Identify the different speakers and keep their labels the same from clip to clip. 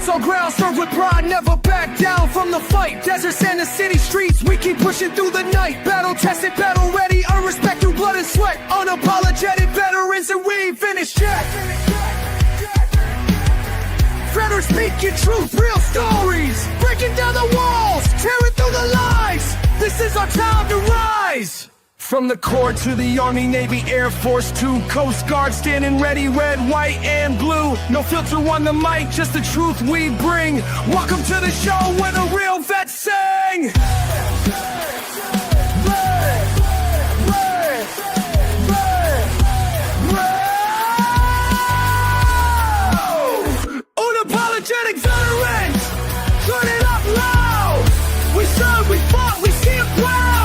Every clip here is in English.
Speaker 1: boots on ground, served with pride, never back down from the fight. Deserts and the city streets, we keep pushing through the night. Battle tested, battle ready, earn respect through blood and sweat. Unapologetic veterans and we ain't finished yet. Veterans speaking truth, real stories, breaking down the walls, tearing through the lies. This is our time to rise. From the Corps to the Army, Navy, Air Force to Coast Guard, standing ready, red, white, and blue. No filter on the mic, just the truth we bring. Welcome to the show where the real vets sing. Unapologetic veterans, turn it up loud. We served, we fought, we stand proud.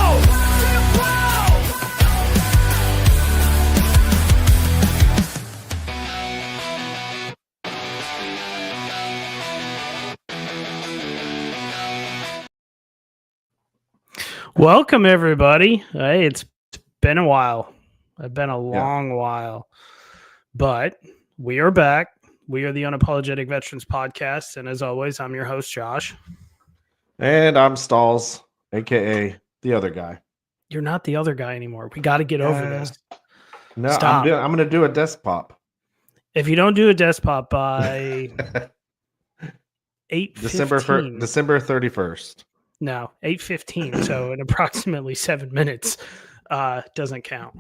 Speaker 2: Welcome, everybody. Hey, it's been a while. It's been a long while. But we are back. We are the Unapologetic Veterans Podcast. And as always, I'm your host, Josh.
Speaker 3: And I'm Stalls, a.k.a. the other guy.
Speaker 2: You're not the other guy anymore. We got to get over this.
Speaker 3: No,
Speaker 2: Stop.
Speaker 3: I'm going to do a desk pop.
Speaker 2: If you don't do a desk pop by 8:15.
Speaker 3: December 31st.
Speaker 2: No, 8:15. So in approximately 7 minutes doesn't count.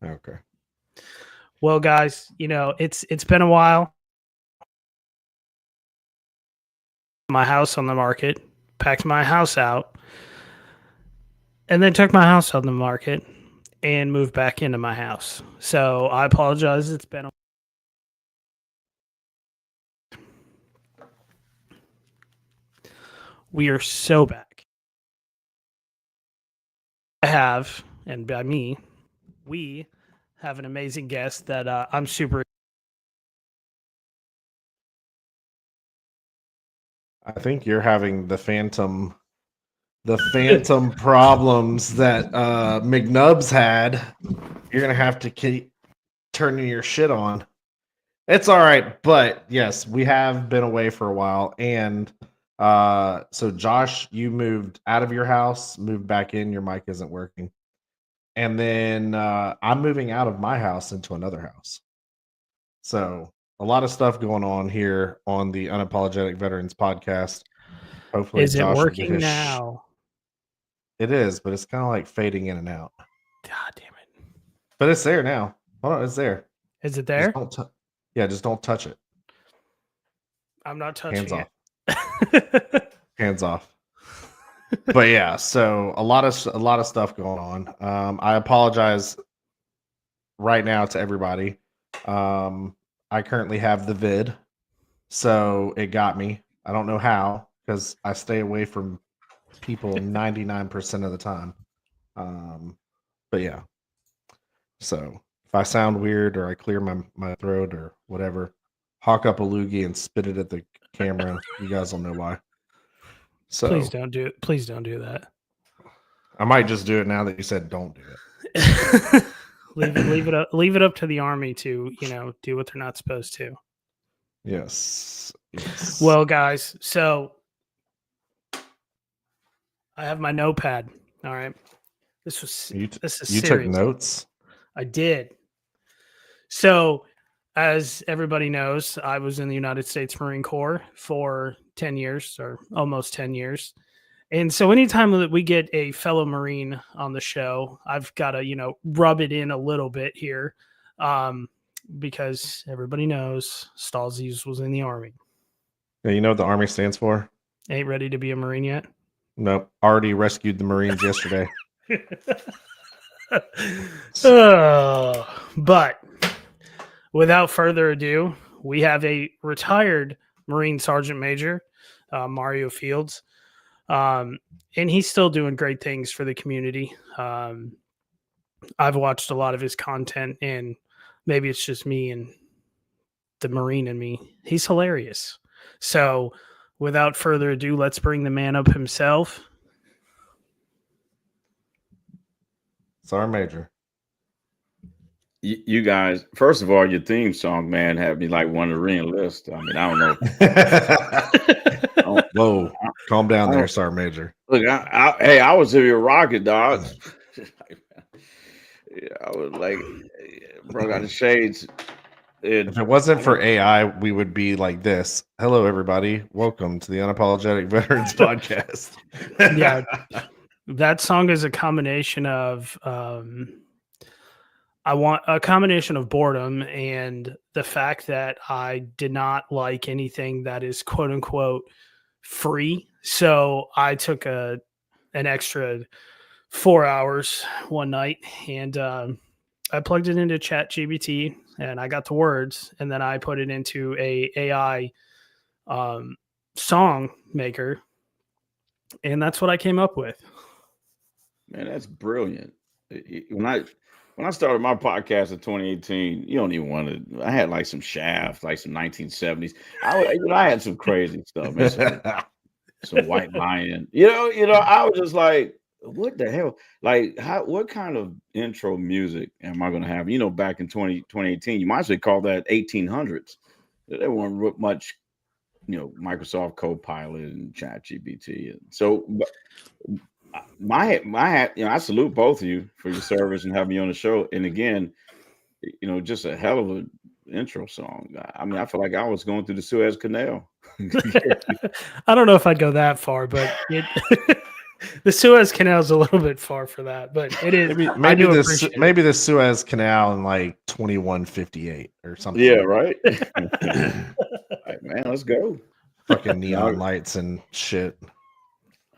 Speaker 3: Okay.
Speaker 2: Well, guys, you know, it's been a while. My house on the market, packed my house out, and then took my house on the market and moved back into my house. So I apologize. It's been We are so back. I have, and by me, we have an amazing guest that I'm super.
Speaker 3: I think you're having the phantom problems that McNubbs had. You're going to have to keep turning your shit on. It's all right. But yes, we have been away for a while. And so Josh, you moved out of your house, moved back in, your mic isn't working. And then I'm moving out of my house into another house. So a lot of stuff going on here on the Unapologetic Veterans Podcast. Hopefully,
Speaker 2: is
Speaker 3: Josh
Speaker 2: it working now?
Speaker 3: It is, but it's kind of like fading in and out.
Speaker 2: God damn it!
Speaker 3: But it's there now. Hold on, it's there.
Speaker 2: Is it there?
Speaker 3: Just don't touch it.
Speaker 2: I'm not touching
Speaker 3: it.
Speaker 2: Hands
Speaker 3: off. Hands off. But yeah, so a lot of stuff going on. I apologize right now to everybody. I currently have the vid, so it got me. I don't know how, because I stay away from people 99% of the time. But yeah. So if I sound weird or I clear my throat or whatever, hawk up a loogie and spit it at the camera. You guys will know why. So
Speaker 2: please don't do it. Please don't do that.
Speaker 3: I might just do it now that you said don't do it.
Speaker 2: leave it up to the Army to, do what they're not supposed to.
Speaker 3: Yes.
Speaker 2: Well, guys, so I have my notepad. All right. This is
Speaker 3: you
Speaker 2: serious.
Speaker 3: Took notes?
Speaker 2: I did. So, as everybody knows, I was in the United States Marine Corps for 10 years or almost 10 years. And so anytime that we get a fellow Marine on the show, I've got to, rub it in a little bit here because everybody knows Stalzies was in the Army.
Speaker 3: Yeah, you know what the Army stands for?
Speaker 2: Ain't ready to be a Marine yet?
Speaker 3: Nope. Already rescued the Marines yesterday.
Speaker 2: But without further ado, we have a retired Marine Sergeant Major, Mario Fields. And he's still doing great things for the community. I've watched a lot of his content, and maybe it's just me and the Marine in me. He's hilarious. So without further ado, let's bring the man up himself.
Speaker 3: Sergeant Major.
Speaker 4: You guys, first of all, your theme song, man, had me like one to re-enlist. I mean, I don't know.
Speaker 3: Whoa, calm down
Speaker 4: I
Speaker 3: there,
Speaker 4: don't-
Speaker 3: Sergeant Major.
Speaker 4: Look, hey, I was here rocking, dog. Yeah, I was like, bro, got the shades.
Speaker 3: If it wasn't for AI, we would be like this. Hello, everybody. Welcome to the Unapologetic Veterans Podcast.
Speaker 2: Yeah. That song is a combination of I want a combination of boredom and the fact that I did not like anything that is quote unquote free. So I took an extra 4 hours one night and I plugged it into ChatGPT and I got the words and then I put it into a AI song maker and that's what I came up with.
Speaker 4: Man, that's brilliant. When I started my podcast in 2018, you don't even want to. I had like some Shaft, like some 1970s. I had some crazy stuff, man. Some White Lion. I was just like, what the hell? Like, what kind of intro music am I going to have? Back in 2018, you might as well call that 1800s. There weren't much, Microsoft Copilot and ChatGPT. And so, my I salute both of you for your service and having me on the show. And again, just a hell of an intro song. I mean, I feel like I was going through the Suez Canal.
Speaker 2: I don't know if I'd go that far, but the Suez Canal is a little bit far for that. But it is.
Speaker 3: Maybe the Suez Canal in like 2158 or something.
Speaker 4: Yeah, right. Right, man, let's go.
Speaker 3: Fucking neon lights and shit.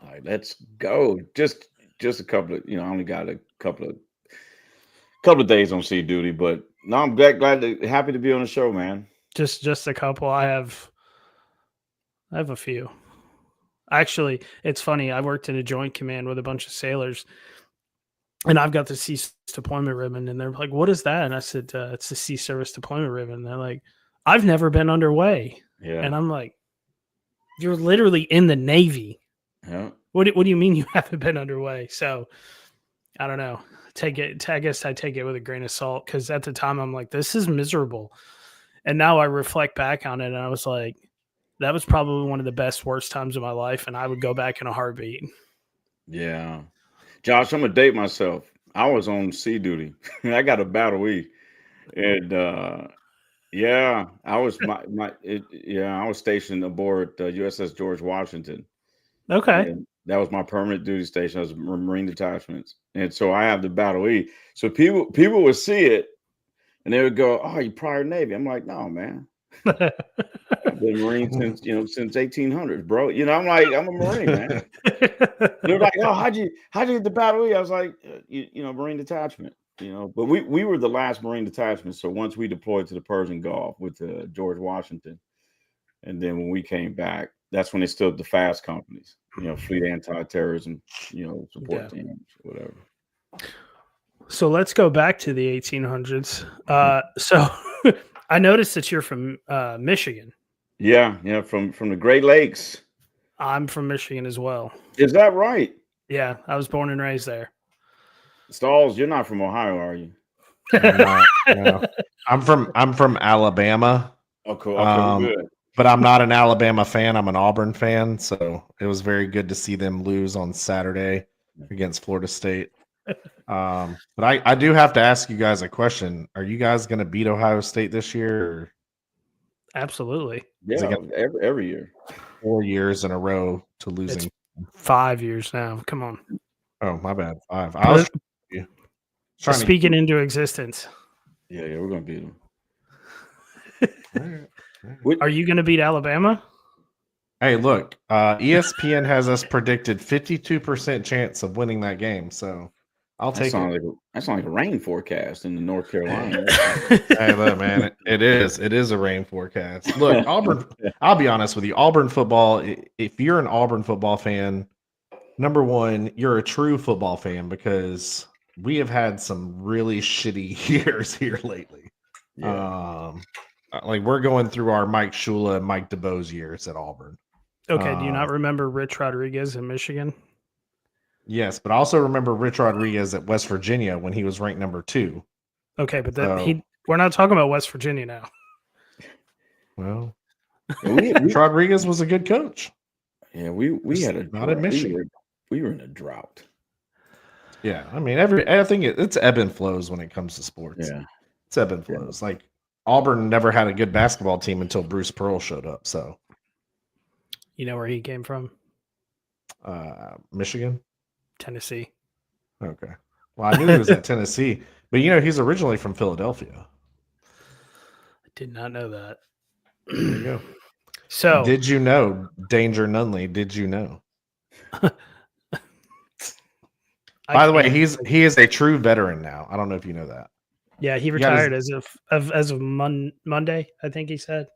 Speaker 4: All right, let's go. Just a couple of, I only got a couple of days on sea duty, but no, I'm happy to be on the show, man.
Speaker 2: Just a couple. I have a few. Actually, it's funny. I worked in a joint command with a bunch of sailors, and I've got the sea deployment ribbon, and they're like, "What is that?" And I said, "It's the sea service deployment ribbon." And they're like, "I've never been underway,"
Speaker 4: Yeah,
Speaker 2: and I'm like, "You're literally in the Navy."
Speaker 4: yeah.
Speaker 2: What do you mean you haven't been underway? So I don't know. I guess I take it with a grain of salt because at the time I'm like, this is miserable. And now I reflect back on it and I was like, that was probably one of the best, worst times of my life. And I would go back in a heartbeat.
Speaker 4: Yeah. Josh, I'm gonna date myself. I was on sea duty. I got a battle E. And yeah, I was I was stationed aboard the USS George Washington.
Speaker 2: Okay.
Speaker 4: And that was my permanent duty station. I was Marine detachments. And so I have the battle E. So people would see it and they would go, "Oh, you prior Navy." I'm like, "No, man. I've been Marine since 1800s, bro." I'm like, I'm a Marine, man. They're like, "Oh, how'd you get the battle E?" I was like, Marine detachment, but we were the last Marine detachment. So once we deployed to the Persian Gulf with George Washington, and then when we came back, that's when they stood the fast companies, fleet anti-terrorism, support teams, whatever.
Speaker 2: So let's go back to the 1800s. So I noticed that you're from Michigan.
Speaker 4: Yeah, from the Great Lakes.
Speaker 2: I'm from Michigan as well.
Speaker 4: Is that right?
Speaker 2: Yeah, I was born and raised there.
Speaker 4: Stalls, you're not from Ohio, are you?
Speaker 3: I'm not, no. I'm from Alabama.
Speaker 4: Oh, cool. Okay, good.
Speaker 3: But I'm not an Alabama fan. I'm an Auburn fan. So it was very good to see them lose on Saturday against Florida State. But I do have to ask you guys a question. Are you guys going to beat Ohio State this year? Or
Speaker 2: Absolutely.
Speaker 4: Yeah, every year.
Speaker 3: 4 years in a row to losing.
Speaker 2: It's 5 years now. Come on.
Speaker 3: Oh, my bad. 5. I was trying
Speaker 2: Speak it into existence.
Speaker 4: Yeah, we're going to beat them.
Speaker 2: Are you going to beat Alabama?
Speaker 3: Hey, look, ESPN has us predicted 52% chance of winning that game. So I'll take it.
Speaker 4: That's like a rain forecast in the North Carolina.
Speaker 3: Hey, look, man, it is a rain forecast. Look, Auburn, I'll be honest with you. Auburn football, if you're an Auburn football fan, number one, you're a true football fan because we have had some really shitty years here lately.
Speaker 4: Yeah.
Speaker 3: Like we're going through our Mike Shula and Mike DeBose years at Auburn.
Speaker 2: Okay, do you not remember Rich Rodriguez in Michigan?
Speaker 3: Yes, but I also remember Rich Rodriguez at West Virginia when he was ranked number 2.
Speaker 2: Okay, but
Speaker 3: So-
Speaker 2: we're not talking about West Virginia now.
Speaker 3: Well,
Speaker 4: We
Speaker 3: Rodriguez was a good coach.
Speaker 4: we
Speaker 3: Just
Speaker 4: had a
Speaker 3: not at Michigan.
Speaker 4: We were in a drought.
Speaker 3: Yeah, I mean, I think it's ebb and flows when it comes to sports.
Speaker 4: Yeah.
Speaker 3: It's ebb and flows. Like Auburn never had a good basketball team until Bruce Pearl showed up. So,
Speaker 2: You know where he came from?
Speaker 3: Michigan.
Speaker 2: Tennessee.
Speaker 3: Okay. Well, I knew he was at Tennessee, but he's originally from Philadelphia.
Speaker 2: I did not know that.
Speaker 3: There you go.
Speaker 2: So
Speaker 3: Did you know Danger Nunley? Did you know? By the way, he is a true veteran now. I don't know if you know that.
Speaker 2: Yeah, he
Speaker 3: got his-
Speaker 2: retired as of Monday, I think he said.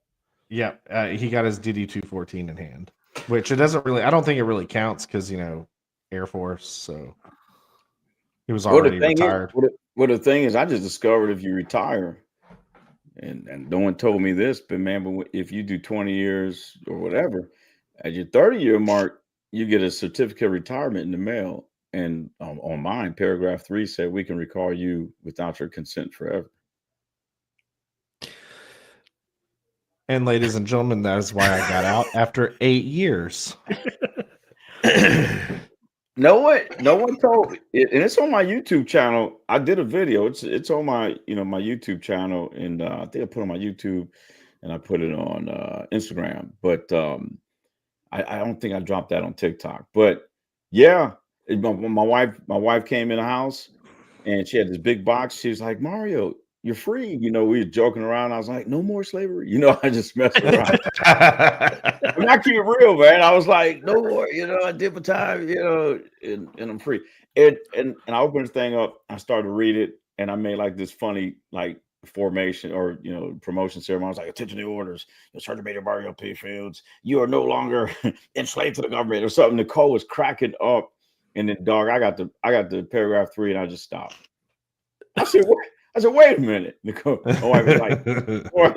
Speaker 3: Yeah, he got his DD 214 in hand, which it doesn't really. I don't think it really counts because Air Force. So he was already retired.
Speaker 4: Well, the thing is, I just discovered if you retire, and no one told me this, but man, but if you do 20 years or whatever, at your 30-year mark, you get a certificate of retirement in the mail. And on mine, paragraph 3 said we can recall you without your consent forever.
Speaker 3: And ladies and gentlemen, that is why I got out after 8 years.
Speaker 4: No one told me, and it's on my YouTube channel. I did a video. It's on my my YouTube channel, and I think I put it on my YouTube, and I put it on Instagram. But I don't think I dropped that on TikTok. But yeah, my wife came in the house, and she had this big box. She was like, "Mario, you're free." We were joking around. I was like, "No more slavery." I just messed around. I mean, I keep it real, man. I was like, "No more." I did my time. And I'm free. And I opened the thing up. I started to read it, and I made like this funny formation or promotion ceremony. I was like, "Attention to the orders. Sergeant Major Mario P. Fields, you are no longer enslaved to the government," or something. Nicole was cracking up, and then dog, I got the paragraph 3, and I just stopped. I said, "What?" I said, "Wait a minute." Nicole, my wife was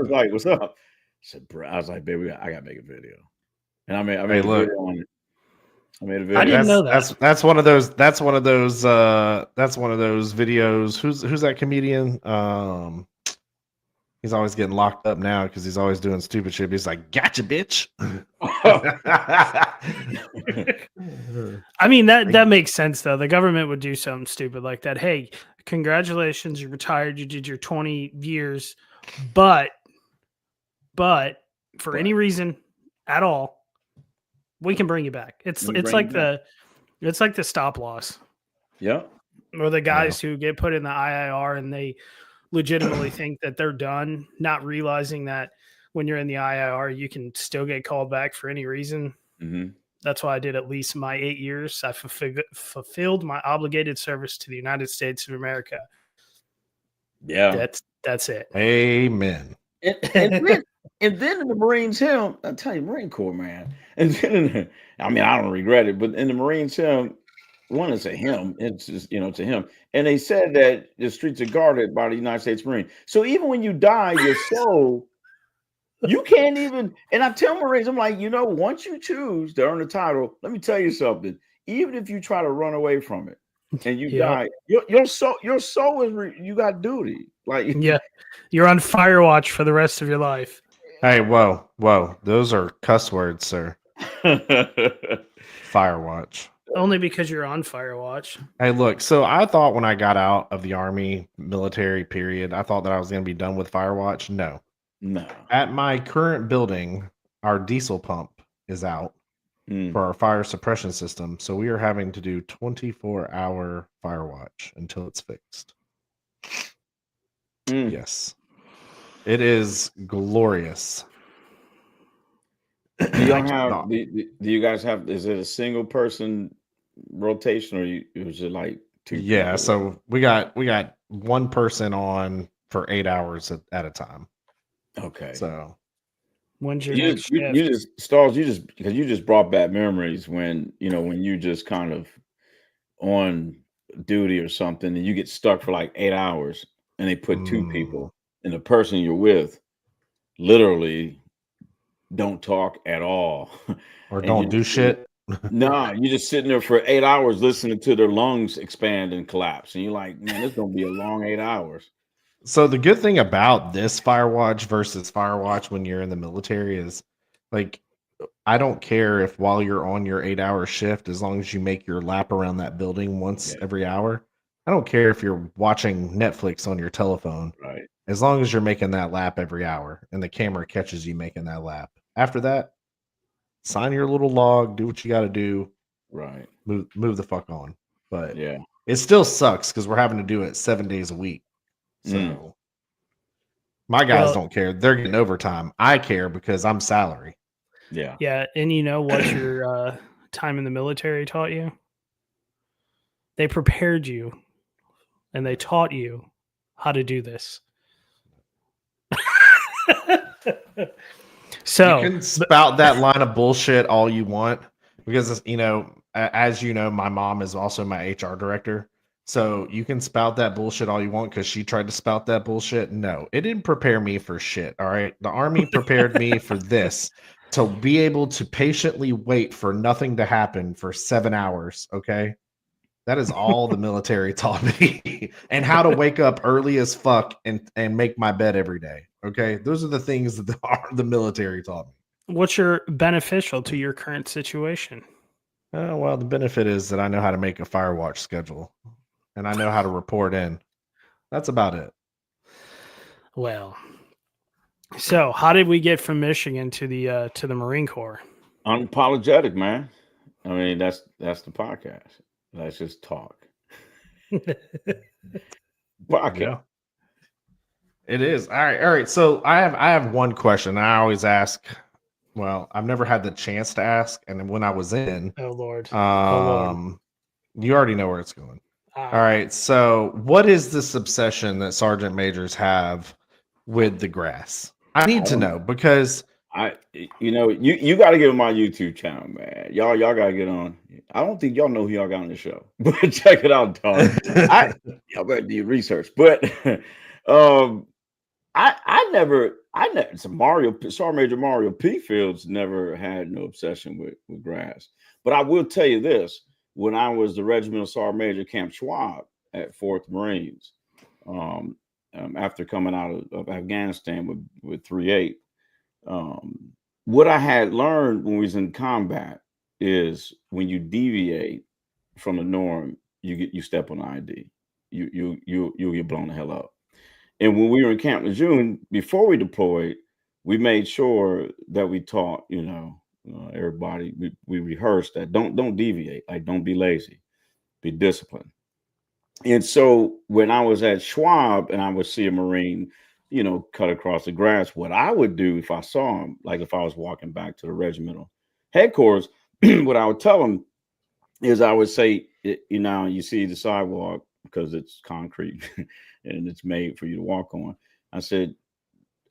Speaker 4: like, "What's up?" I said, "Bro," I was like, "Baby, I gotta make a video," and I made a video on it. I made a video.
Speaker 2: I didn't know that.
Speaker 3: That's one of those. That's one of those. That's one of those videos. Who's that comedian? He's always getting locked up now because he's always doing stupid shit. He's like, "Gotcha, bitch."
Speaker 2: I mean, that makes sense, though. The government would do something stupid like that. Hey, congratulations, you retired. You did your 20 years. But for any reason at all, we can bring you back. It's like the stop loss.
Speaker 4: Yeah.
Speaker 2: Or the guys who get put in the IIR and they legitimately think that they're done, not realizing that when you're in the IIR, you can still get called back for any reason.
Speaker 4: Mm-hmm.
Speaker 2: That's why I did at least my 8 years. I fulfilled my obligated service to the United States of America.
Speaker 4: Yeah.
Speaker 2: That's it.
Speaker 3: Amen.
Speaker 4: And then in the Marines hymn, I tell you, Marine Corps, man. And then I don't regret it, but in the Marines hymn, one is a hymn. It's just, it's a hymn. And they said that the streets are guarded by the United States Marine. So even when you die, your soul, you can't even. And I tell Marines, I'm like, once you choose to earn the title, let me tell you something. Even if you try to run away from it and you die, your soul is you got duty. Like,
Speaker 2: yeah, you're on fire watch for the rest of your life.
Speaker 3: Hey, whoa, those are cuss words, sir. Firewatch.
Speaker 2: Only because you're on fire watch.
Speaker 3: Hey, look, so I thought when I got out of the Army military period, I thought that I was going to be done with Firewatch. No. At my current building, our diesel pump is out for our fire suppression system. So we are having to do 24-hour Firewatch until it's fixed. Yes. It is glorious.
Speaker 4: Do you guys have? Is it a single person rotation, or is it like two?
Speaker 3: Yeah,
Speaker 4: people?
Speaker 3: so we got one person on for 8 hours at a time.
Speaker 4: Okay.
Speaker 3: So
Speaker 2: when's your
Speaker 4: you just brought back memories when you just kind of on duty or something, and you get stuck for like 8 hours, and they put two people, and the person you're with literally don't talk at all,
Speaker 3: or don't do shit.
Speaker 4: No, you're just sitting there for 8 hours listening to their lungs expand and collapse, and you're like, man, it's gonna be a long 8 hours.
Speaker 3: So the good thing about this Firewatch versus Firewatch when you're in the military is, like, I don't care if while you're on your 8-hour shift, as long as you make your lap around that building once
Speaker 4: Yeah.
Speaker 3: every hour. I don't care if you're watching Netflix on your telephone,
Speaker 4: Right.
Speaker 3: as long as you're making that lap every hour and the camera catches you making that lap. After that, sign your little log, do what you got to do,
Speaker 4: Right.
Speaker 3: move the fuck on. But
Speaker 4: Yeah.
Speaker 3: it still sucks because we're having to do it 7 days a week. So my guys
Speaker 2: Well-
Speaker 3: don't care. They're getting overtime. I care because I'm salary.
Speaker 4: Yeah.
Speaker 2: Yeah, and you know what your time in the military taught you? They prepared you, and they taught you how to do this. So
Speaker 3: You can spout that line of bullshit all you want because, as you know, my mom is also my HR director. So you can spout that bullshit all you want because she tried to spout that bullshit. No, it didn't prepare me for shit. All right. The Army prepared me for this, to be able to patiently wait for nothing to happen for 7 hours. Okay. That is all the military taught me, and how to wake up early as fuck and make my bed every day. Okay. Those are the things that the military taught me.
Speaker 2: what's your beneficial to your current situation?
Speaker 3: Well, the benefit is that I know how to make a Firewatch schedule and I know how to report in. That's about it.
Speaker 2: Well, so how did we get from Michigan to the Marine Corps?
Speaker 4: Unapologetic, man. I mean, that's the podcast. Let's just talk. Podcast.
Speaker 3: Yeah. It is. All right. So I have one question. I always ask. Well, I've never had the chance to ask, and when I was in,
Speaker 2: Oh Lord.
Speaker 3: you already know where it's going.
Speaker 2: Ah,
Speaker 3: All right. So, what is this obsession that sergeant majors have with the grass? I need to know because
Speaker 4: You got to get on my YouTube channel, man. Y'all got to get on. I don't think y'all know who y'all got on the show, but check it out, dog. Y'all better do your research. But I never. Sergeant Major Mario P. Fields never had no obsession with grass. But I will tell you this: when I was the regimental sergeant major Camp Schwab at 4th Marines, after coming out of Afghanistan with 3-8. What I had learned when we was in combat is when you deviate from the norm, you step on ID. You'll get blown the hell up. And when we were in Camp Lejeune, before we deployed, we made sure that we taught, everybody. We rehearsed that don't deviate, like don't be lazy, be disciplined. And so when I was at Schwab and I would see a Marine, cut across the grass, what I would do if I saw him, like if I was walking back to the regimental headquarters, what I would tell him is I would say, you see the sidewalk because it's concrete and it's made for you to walk on. I said,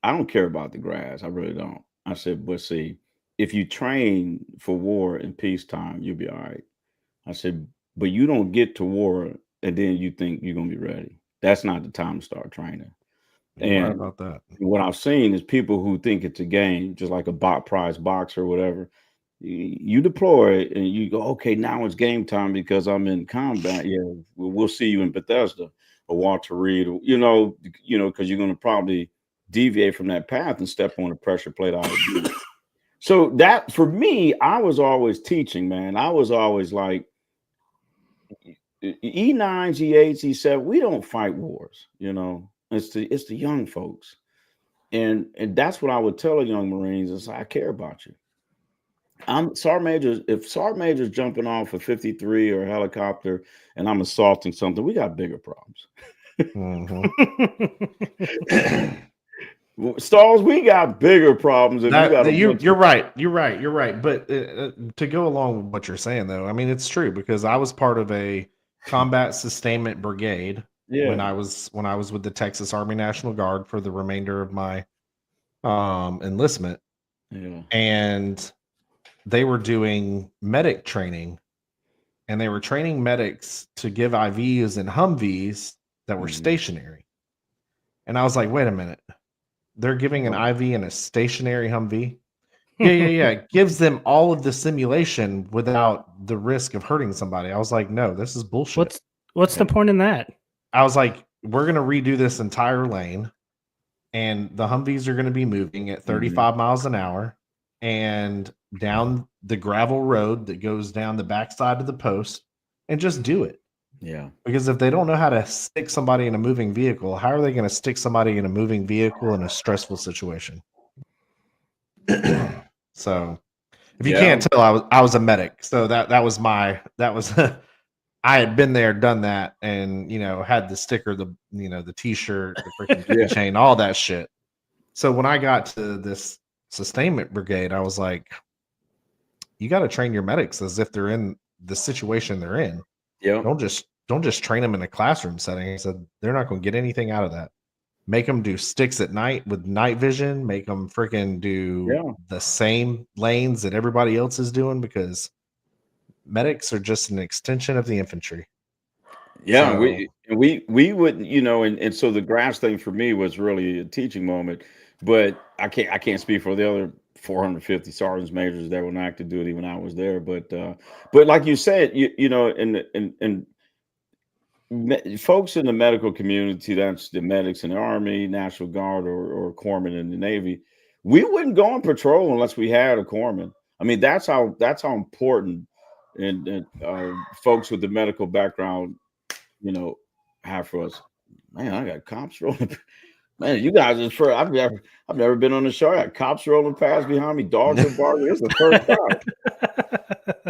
Speaker 4: I don't care about the grass. I really don't. I said, but see, if you train for war and peacetime, you'll be all right. I said, but you don't get to war and then you think you're going to be ready. That's not the time to start training. And
Speaker 3: right about that.
Speaker 4: What I've seen is people who think it's a game, just like a prize box or whatever. You deploy and you go, okay, now it's game time because I'm in combat. Yeah, we'll see you in Bethesda or Walter Reed, because you're going to probably deviate from that path and step on a pressure plate out of you. So that for me, I was always teaching, man. I was always like, E9s, E8s, E7, we don't fight wars, It's the young folks. And that's what I would tell the young Marines is I care about you. If Sergeant Major's jumping off a 53 or a helicopter and I'm assaulting something, we got bigger problems. Stalls, we got bigger problems.
Speaker 3: You're right. But to go along with what you're saying, though, I mean, it's true because I was part of a combat sustainment brigade when I was with the Texas Army National Guard for the remainder of my enlistment.
Speaker 4: Yeah.
Speaker 3: And they were doing medic training, and they were training medics to give IVs and Humvees that were stationary. And I was like, wait a minute. They're giving an IV in a stationary Humvee? Yeah. It gives them all of the simulation without the risk of hurting somebody. I was like, no, this is bullshit.
Speaker 2: What's the point in that?
Speaker 3: I was like, we're going to redo this entire lane, and the Humvees are going to be moving at 35 miles an hour and down the gravel road that goes down the backside of the post, and just do it.
Speaker 4: Yeah.
Speaker 3: Because if they don't know how to stick somebody in a moving vehicle, how are they going to stick somebody in a moving vehicle in a stressful situation? So if you can't tell, I was a medic. So that was I had been there, done that, and had the sticker, the t-shirt, the freaking keychain, all that shit. So when I got to this sustainment brigade, I was like, you got to train your medics as if they're in the situation they're in.
Speaker 4: Yeah.
Speaker 3: Don't just train them in a classroom setting. I said they're not going to get anything out of that. Make them do sticks at night with night vision. Make them freaking do the same lanes that everybody else is doing, because medics are just an extension of the infantry.
Speaker 4: Yeah, so, we would, and so the grass thing for me was really a teaching moment. But I can't speak for the other 450 sergeants majors that were on active duty when I was there. But like you said, and folks in the medical community, that's the medics in the Army, National Guard, or corpsmen in the Navy, we wouldn't go on patrol unless we had a corpsman. I mean, that's how important and folks with the medical background, have for us. Man, I got cops rolling. Man, you guys are first. I've never been on the show. I got cops rolling past behind me, dogs are barking. It's the first time.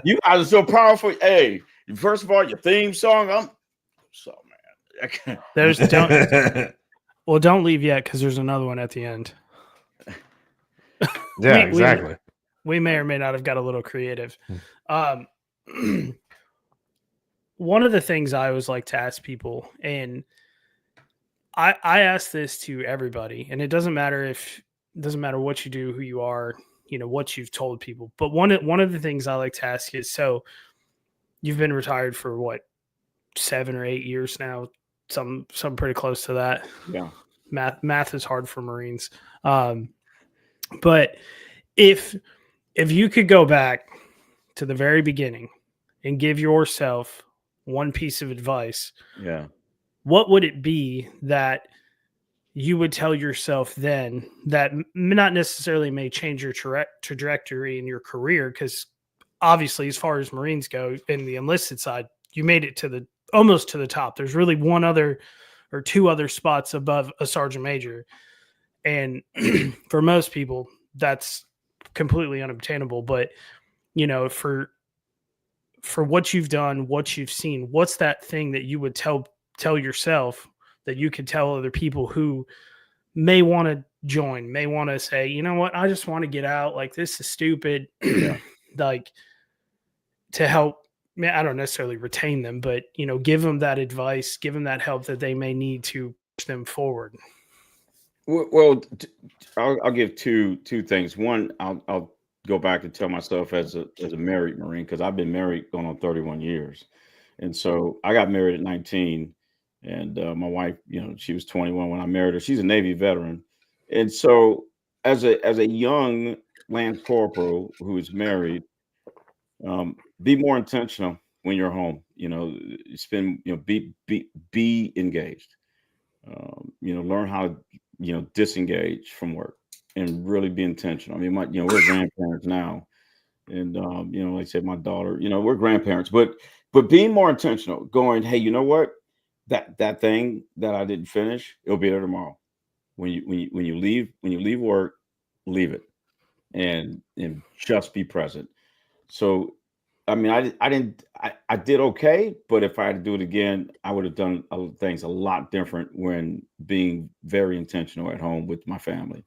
Speaker 4: You guys are so powerful. Hey, first of all, your theme song. Man.
Speaker 2: Don't leave yet, because there's another one at the end.
Speaker 3: Yeah, exactly.
Speaker 2: We may or may not have got a little creative. One of the things I always like to ask people, and I ask this to everybody, and it doesn't matter what you do, who you are, what you've told people. But one of the things I like to ask is, so you've been retired for what, 7 or 8 years now, some pretty close to that.
Speaker 4: Yeah.
Speaker 2: Math is hard for Marines. But if you could go back to the very beginning and give yourself one piece of advice, what would it be that you would tell yourself then that not necessarily may change your trajectory in your career? Because obviously, as far as Marines go, in the enlisted side, you made it almost to the top. There's really one other or two other spots above a sergeant major. And for most people, that's completely unobtainable. But, for what you've done, what you've seen, what's that thing that you would tell yourself that you could tell other people who may want to join, may want to say, you know what, I just want to get out. Like, this is stupid. Like, to help, I don't necessarily retain them, but, give them that advice, give them that help that they may need to push them forward.
Speaker 4: Well, I'll give two things. One, I'll go back and tell myself as a married Marine, because I've been married going on 31 years. And so I got married at 19, and my wife, she was 21 when I married her. She's a Navy veteran. And so as a young Lance Corporal who is married, be more intentional when you're home. Be engaged. Learn how to, disengage from work and really be intentional. I mean, we're grandparents now, and like I said, my daughter, we're grandparents, but being more intentional, going, hey, you know what, that thing that I didn't finish, it'll be there tomorrow. When you leave work, leave it, and just be present. So, I mean, I did okay, but if I had to do it again, I would have done things a lot different when being very intentional at home with my family.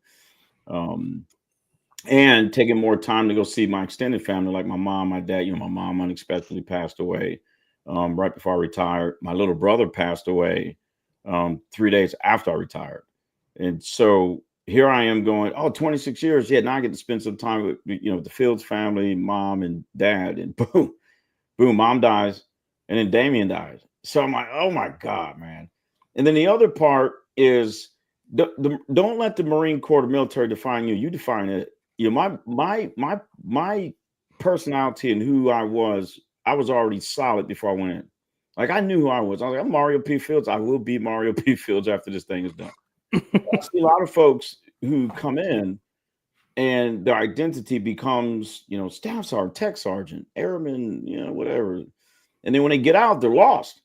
Speaker 4: And taking more time to go see my extended family, like my mom, my dad. My mom unexpectedly passed away right before I retired. My little brother passed away 3 days after I retired. And so here I am going, 26 years. Yeah, now I get to spend some time with, the Fields family, mom and dad, and boom, mom dies. And then Damien dies. So I'm like, oh my God, man. And then the other part is, don't let the Marine Corps, the military, define you. You define it. My personality and who I was already solid before I went in. Like I knew who I was. I was like, I'm Mario P. Fields. I will be Mario P. Fields after this thing is done. I see a lot of folks who come in and their identity becomes, staff sergeant, tech sergeant, airman, whatever. And then when they get out, they're lost.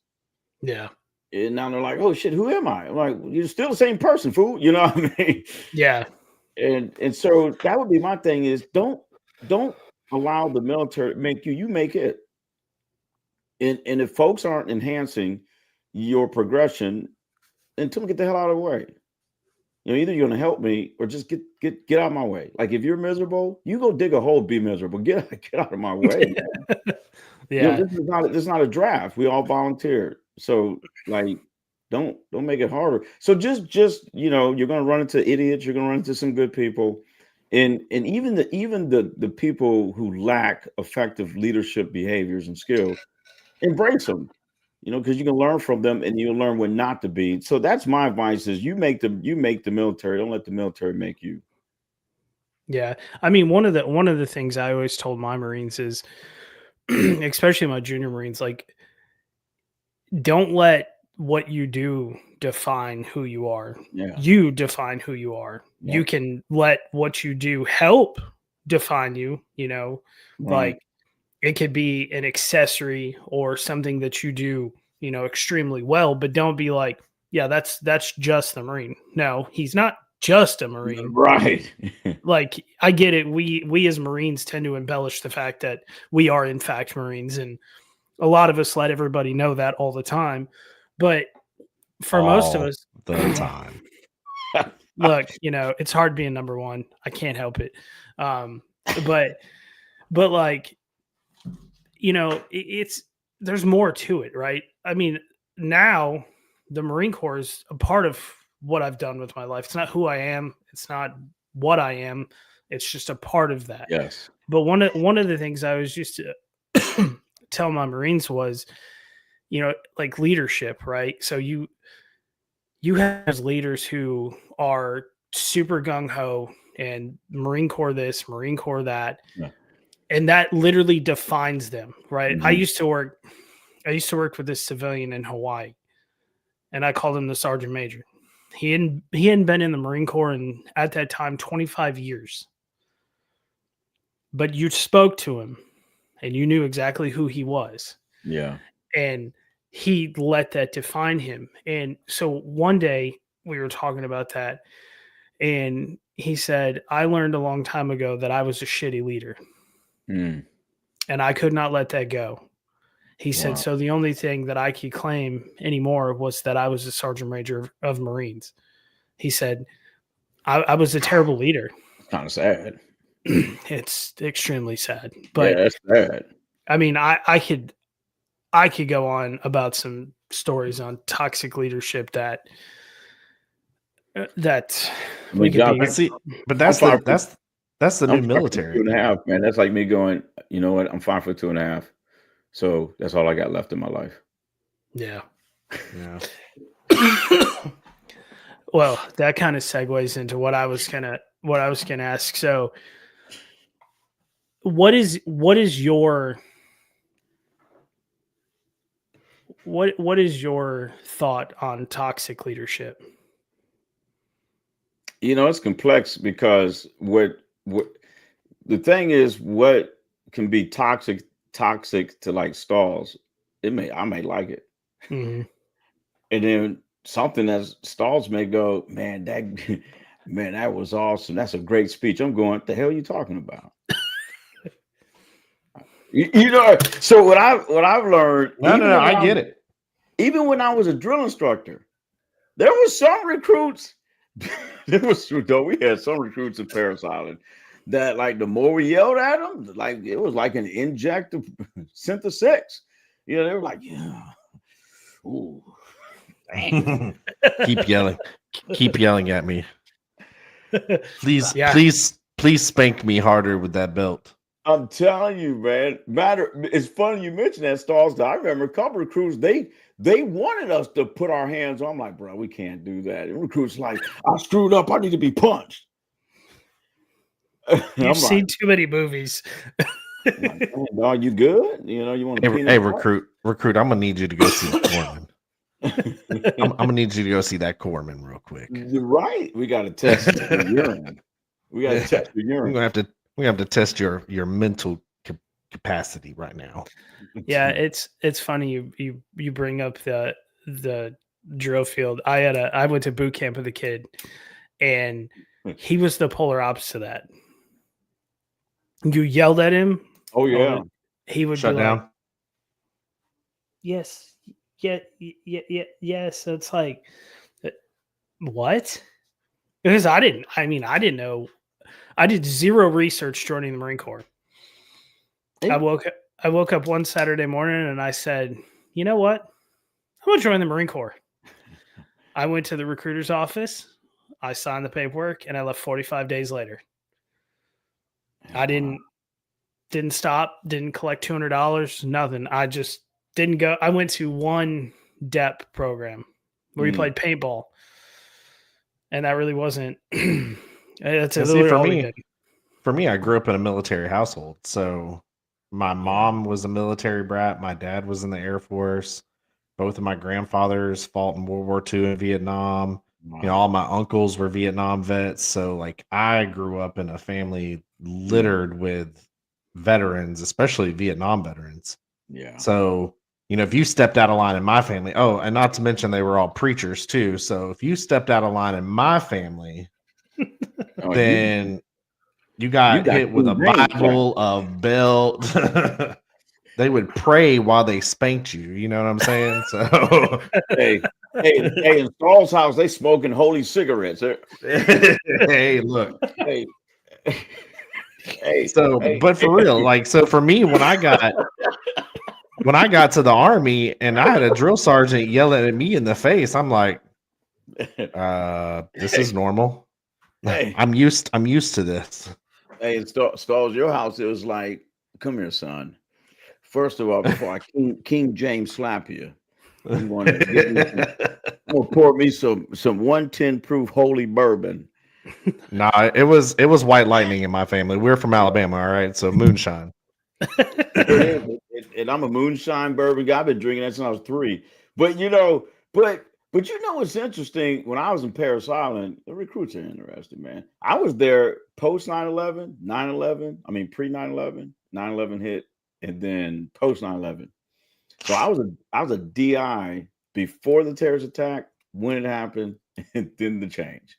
Speaker 2: Yeah.
Speaker 4: And now they're like, oh shit, who am I? I'm like, you're still the same person, fool. You know what I mean?
Speaker 2: Yeah.
Speaker 4: And so that would be my thing is don't allow the military to make you make it. And if folks aren't enhancing your progression, then tell them to get the hell out of the way. Either you're gonna help me or just get out of my way. Like if you're miserable, you go dig a hole, be miserable. Get out of my way.
Speaker 2: Yeah.
Speaker 4: This is not a draft. We all volunteered. So like don't make it harder. So just you're gonna run into idiots, you're gonna run into some good people. And even the people who lack effective leadership behaviors and skills, embrace them, because you can learn from them and you'll learn when not to be. So that's my advice is you make the military. Don't let the military make you.
Speaker 2: Yeah. I mean, one of the things I always told my Marines is, especially my junior Marines, like, don't let what you do define who you are.
Speaker 4: Yeah.
Speaker 2: You define who you are.
Speaker 4: Yeah.
Speaker 2: You can let what you do help define you,
Speaker 4: Right.
Speaker 2: like it could be an accessory or something that you do, extremely well, but don't be like, yeah, that's just the Marine. No, he's not just a Marine.
Speaker 4: Right.
Speaker 2: Like I get it. We as Marines tend to embellish the fact that we are in fact Marines, and a lot of us let everybody know that all the time. But for most of
Speaker 3: All
Speaker 2: us,
Speaker 3: the time.
Speaker 2: look, it's hard being number one. I can't help it. But like, there's more to it, right? I mean, now the Marine Corps is a part of what I've done with my life. It's not who I am. It's not what I am. It's just a part of that.
Speaker 4: Yes.
Speaker 2: But one of the things I was used to tell my Marines was, like leadership, right? So you have leaders who are super gung-ho and Marine Corps this, Marine Corps that. Yeah. And that literally defines them, right? Mm-hmm. I used to work with this civilian in Hawaii, and I called him the Sergeant Major. He hadn't been in the Marine Corps in, at that time, 25 years. But you spoke to him, and you knew exactly who he was.
Speaker 4: Yeah.
Speaker 2: And he let that define him. And so one day we were talking about that, and he said, I learned a long time ago that I was a shitty leader. And I could not let that go. He said, so the only thing that I could claim anymore was that I was a Sergeant Major of Marines. He said, I was a terrible leader.
Speaker 4: Kind of sad.
Speaker 2: It's extremely sad. But
Speaker 4: yeah, that's sad.
Speaker 2: I mean, I could go on about some stories on toxic leadership that we could be.
Speaker 3: But that's the new military.
Speaker 4: 2.5, man. That's like me going, you know what? I'm 5'2.5. So that's all I got left in my life.
Speaker 2: Yeah.
Speaker 3: Yeah.
Speaker 2: Well, that kind of segues into what I was gonna ask. So what is your thought on toxic leadership?
Speaker 4: It's complex because what the thing is, what can be toxic to like Stalls, I may like it.
Speaker 2: Mm-hmm.
Speaker 4: And then something that Stalls may go, man, that was awesome. That's a great speech. I'm going, what the hell are you talking about? So what I've learned.
Speaker 3: No, I get it.
Speaker 4: Even when I was a drill instructor, there was some recruits. We had some recruits in Parris Island that, like, the more we yelled at them, like it was like an injector sent to 6. They were like, yeah, ooh,
Speaker 3: keep yelling at me. Please spank me harder with that belt.
Speaker 4: I'm telling you, man. It's funny you mentioned that, Stalls. I remember a couple of recruits, they wanted us to put our hands on. I'm like, bro, we can't do that. And recruits like, I screwed up. I need to be punched.
Speaker 2: You've seen too many movies.
Speaker 4: Are you good? You want to
Speaker 3: hey recruit. Recruit, I'm gonna need you to go see the corpsman. I'm gonna need you to go see that corpsman real quick.
Speaker 4: You're right. We got to test the urine. We got to test the
Speaker 3: We're
Speaker 4: urine.
Speaker 3: gonna have to test your mental capacity right now.
Speaker 2: Yeah, it's funny you bring up the drill field. I went to boot camp with a kid, and he was the polar opposite of that. You yelled at him.
Speaker 4: Oh yeah.
Speaker 2: He would
Speaker 3: Shut
Speaker 2: be
Speaker 3: down.
Speaker 2: like, yes, yeah. So it's like, what? Because I didn't know. I did zero research joining the Marine Corps. I woke up one Saturday morning and I said, you know what? I'm going to join the Marine Corps. I went to the recruiter's office. I signed the paperwork and I left 45 days later. I didn't stop, didn't collect $200, nothing. I just didn't go. I went to one DEP program where we played paintball. And that really wasn't. That's
Speaker 3: for me, I grew up in a military household. So my mom was a military brat. My dad was in the Air Force. Both of my grandfathers fought in World War II in Vietnam.
Speaker 4: Wow.
Speaker 3: You know, all my uncles were Vietnam vets. So like I grew up in a family littered with veterans, especially Vietnam veterans.
Speaker 4: Yeah.
Speaker 3: So, you know, if you stepped out of line in my family, oh, and not to mention they were all preachers too. So if you stepped out of line in my family, then you got hit with a Bible, a belt. They would pray while they spanked you. You know what I'm saying? So
Speaker 4: hey, in Saul's house, they smoking holy cigarettes.
Speaker 3: hey, look.
Speaker 4: Hey.
Speaker 3: But for real, like, so for me, when I got to the Army and I had a drill sergeant yelling at me in the face, I'm like, this is normal.
Speaker 4: Hey.
Speaker 3: I'm used to this.
Speaker 4: Hey, in Stalls, your house, it was like, come here, son. First of all, before I King James slap you, I'm gonna pour me some 110 proof holy bourbon.
Speaker 3: Nah, it was white lightning in my family. We're from Alabama, all right. So moonshine.
Speaker 4: And I'm a moonshine bourbon guy. I've been drinking that since I was 3. But you know, but you know what's interesting? When I was in Paris Island, the recruits are interested, man. I was there post 9/11, 9/11. I mean pre 9/11, 9/11 hit, and then post 9/11. So I was a DI before the terrorist attack, when it happened, and then the change.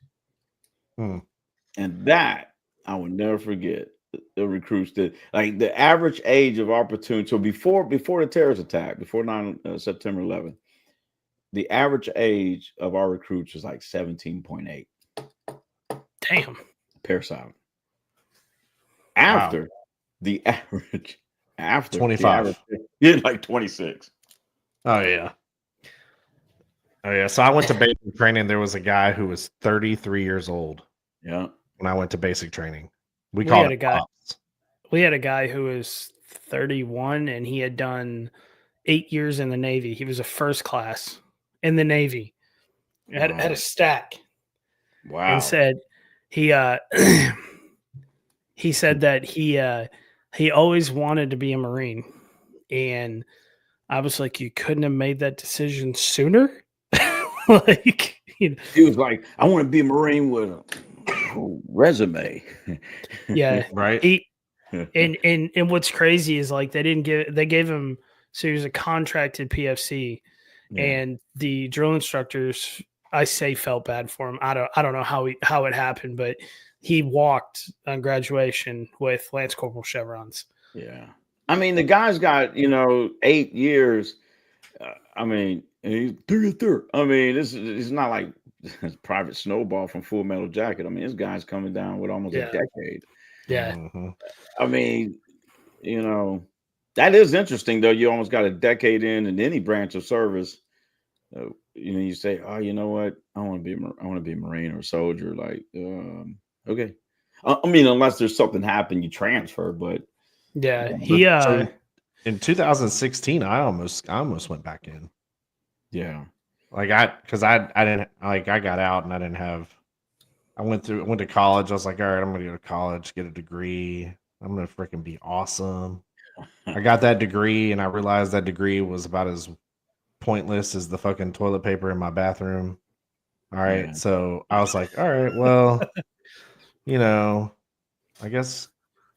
Speaker 4: And that I will never forget. The recruits did, like, the average age of our platoon. So before the terrorist attack, before September 11th, the average age of our recruits was like 17.8.
Speaker 2: Damn.
Speaker 4: Paris Island. After the average, after
Speaker 3: 25,
Speaker 4: yeah, like 26.
Speaker 3: Oh yeah. So I went to basic training. There was a guy who was 33 years old.
Speaker 4: Yeah.
Speaker 3: When I went to basic training, we
Speaker 2: had
Speaker 3: called
Speaker 2: a guy. We had a guy who was 31 and he had done 8 years in the Navy. He was a first class in the Navy. Had a stack.
Speaker 4: Wow.
Speaker 2: And said he said that he always wanted to be a Marine. And I was like, you couldn't have made that decision sooner? Like, you know.
Speaker 4: He was like, I want to be a Marine with a resume.
Speaker 2: Yeah.
Speaker 3: Right.
Speaker 2: And what's crazy is, like, they gave him, so he was a contracted PFC, and the drill instructors, I say, felt bad for him. I don't know how it happened, but he walked on graduation with Lance Corporal chevrons.
Speaker 4: Yeah. I mean, the guy's got, 8 years. I mean, he's third. I mean, it's not like Private Snowball from Full Metal Jacket. I mean, this guy's coming down with almost a decade.
Speaker 2: Yeah.
Speaker 3: Mm-hmm.
Speaker 4: I mean, that is interesting, though. You almost got a decade in any branch of service. You say, oh, you know what? I want to be a Marine or a soldier. Like, okay. I mean, unless there's something happened, you transfer. But
Speaker 2: yeah,
Speaker 3: so in 2016, I almost went back in.
Speaker 4: Yeah,
Speaker 3: like I didn't, like, I got out and I didn't have. I went to college. I was like, all right, I'm gonna go to college, get a degree. I'm gonna freaking be awesome. I got that degree, and I realized that degree was about as pointless as the fucking toilet paper in my bathroom. All right.
Speaker 4: Yeah.
Speaker 3: So I was like, all right, well, I guess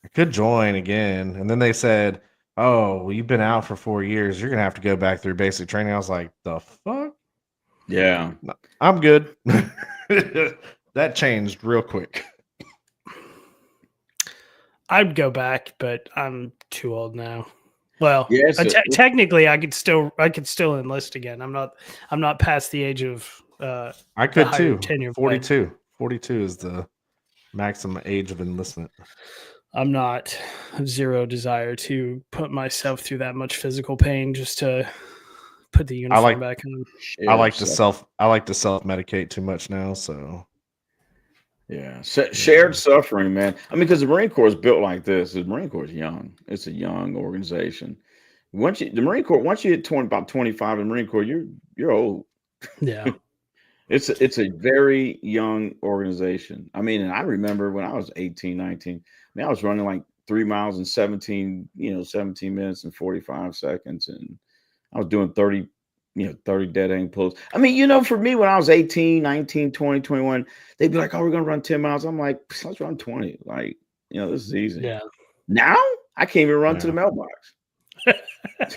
Speaker 3: I could join again. And then they said, oh, well, you've been out for 4 years. You're going to have to go back through basic training. I was like, the fuck?
Speaker 4: Yeah.
Speaker 3: No, I'm good. That changed real quick.
Speaker 2: I'd go back, but I'm too old now. Well,
Speaker 4: Yeah, so-
Speaker 2: technically, I could still enlist again. I'm not past the age of.
Speaker 3: I could
Speaker 2: higher
Speaker 3: too.
Speaker 2: tenure, but-
Speaker 3: 42. 42 is the maximum age of enlistment.
Speaker 2: I'm not zero desire to put myself through that much physical pain just to put the uniform back on.
Speaker 3: I like to self-medicate too much now, so
Speaker 4: Yeah, shared suffering, man. I mean, because the Marine Corps is built like this. The Marine Corps is young. It's a young organization. Once you hit about 25 in the Marine Corps, you're old.
Speaker 2: Yeah.
Speaker 4: It's a very young organization. I mean, and I remember when I was 18, 19, I was running like 3 miles in 17 minutes and 45 seconds. And I was doing 30 dead aim pulls. I mean, for me, when I was 18, 19, 20, 21, they'd be like, oh, we're going to run 10 miles. I'm like, let's run 20. Like, this is easy.
Speaker 2: Yeah.
Speaker 4: Now I can't even run to the mailbox.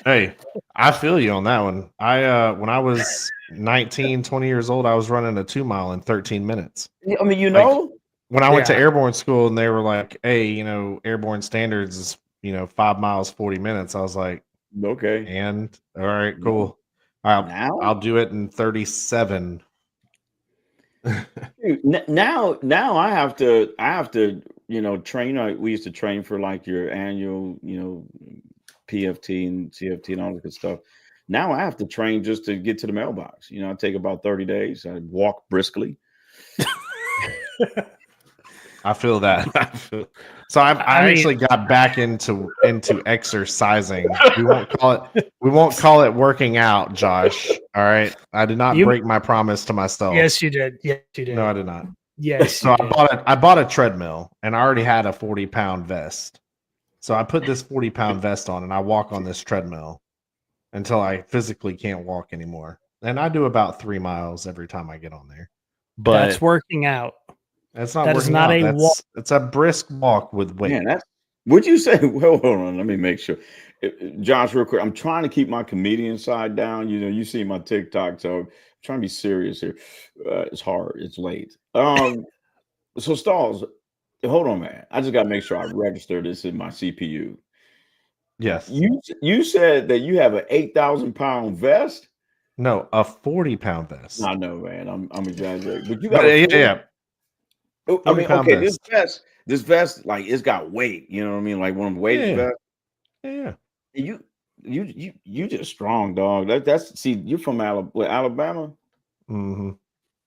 Speaker 3: Hey, I feel you on that one. I when I was 19, 20 years old, I was running a 2 mile in 13 minutes.
Speaker 4: I mean,
Speaker 3: when I went to airborne school and they were like, hey, airborne standards is 5 miles 40 minutes. I was like,
Speaker 4: okay.
Speaker 3: And all right, cool. I'll do it in 37.
Speaker 4: Now I have to train. We used to train for like your annual PFT and CFT and all that good stuff. Now I have to train just to get to the mailbox. I take about 30 days. I walk briskly.
Speaker 3: I feel that. So I actually got back into exercising. We won't call it working out, Josh. All right. I did not break my promise to myself.
Speaker 2: Yes, you did. Yes, you did.
Speaker 3: No, I did not.
Speaker 2: Yes.
Speaker 3: So I bought a treadmill and I already had a 40-pound vest. So I put this 40-pound vest on and I walk on this treadmill until I physically can't walk anymore. And I do about 3 miles every time I get on there. But
Speaker 2: that's working out.
Speaker 3: That's not.
Speaker 2: That is not a walk.
Speaker 3: It's a brisk walk with weight.
Speaker 4: Man, would you say? Well, hold on. Let me make sure. Josh, real quick. I'm trying to keep my comedian side down. You see my TikTok, so I'm trying to be serious here. It's hard. It's late. So Stalls, hold on, man. I just got to make sure I register this in my CPU.
Speaker 3: Yes.
Speaker 4: You said that you have an 8,000-pound vest.
Speaker 3: No, a 40-pound vest.
Speaker 4: I know, man. I'm exaggerating, but you
Speaker 3: got
Speaker 4: yeah. I mean, okay, vest. This vest, like, it's got weight. You know what I mean? Like one of the weighted vests.
Speaker 3: Yeah.
Speaker 4: You just strong, dog. You're from Alabama.
Speaker 3: Mm-hmm.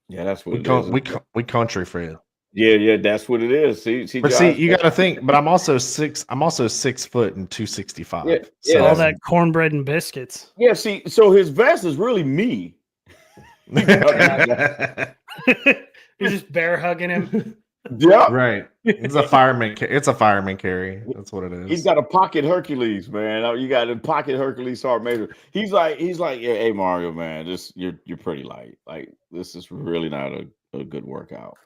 Speaker 4: Yeah, that's what it is.
Speaker 3: We country for you.
Speaker 4: Yeah, that's what it is. See, Josh,
Speaker 3: you got to think. But I'm also 6 foot and 265.
Speaker 4: Yeah,
Speaker 3: so
Speaker 2: all that cornbread and biscuits.
Speaker 4: Yeah, see, so his vest is really me.
Speaker 2: You're just bear hugging him.
Speaker 4: Yeah,
Speaker 3: right. It's a fireman carry. That's what it is.
Speaker 4: He's got a pocket Hercules, man. You got a pocket Hercules Sergeant Major. He's like, yeah, hey Mario, man, you're pretty light. Like, this is really not a good workout,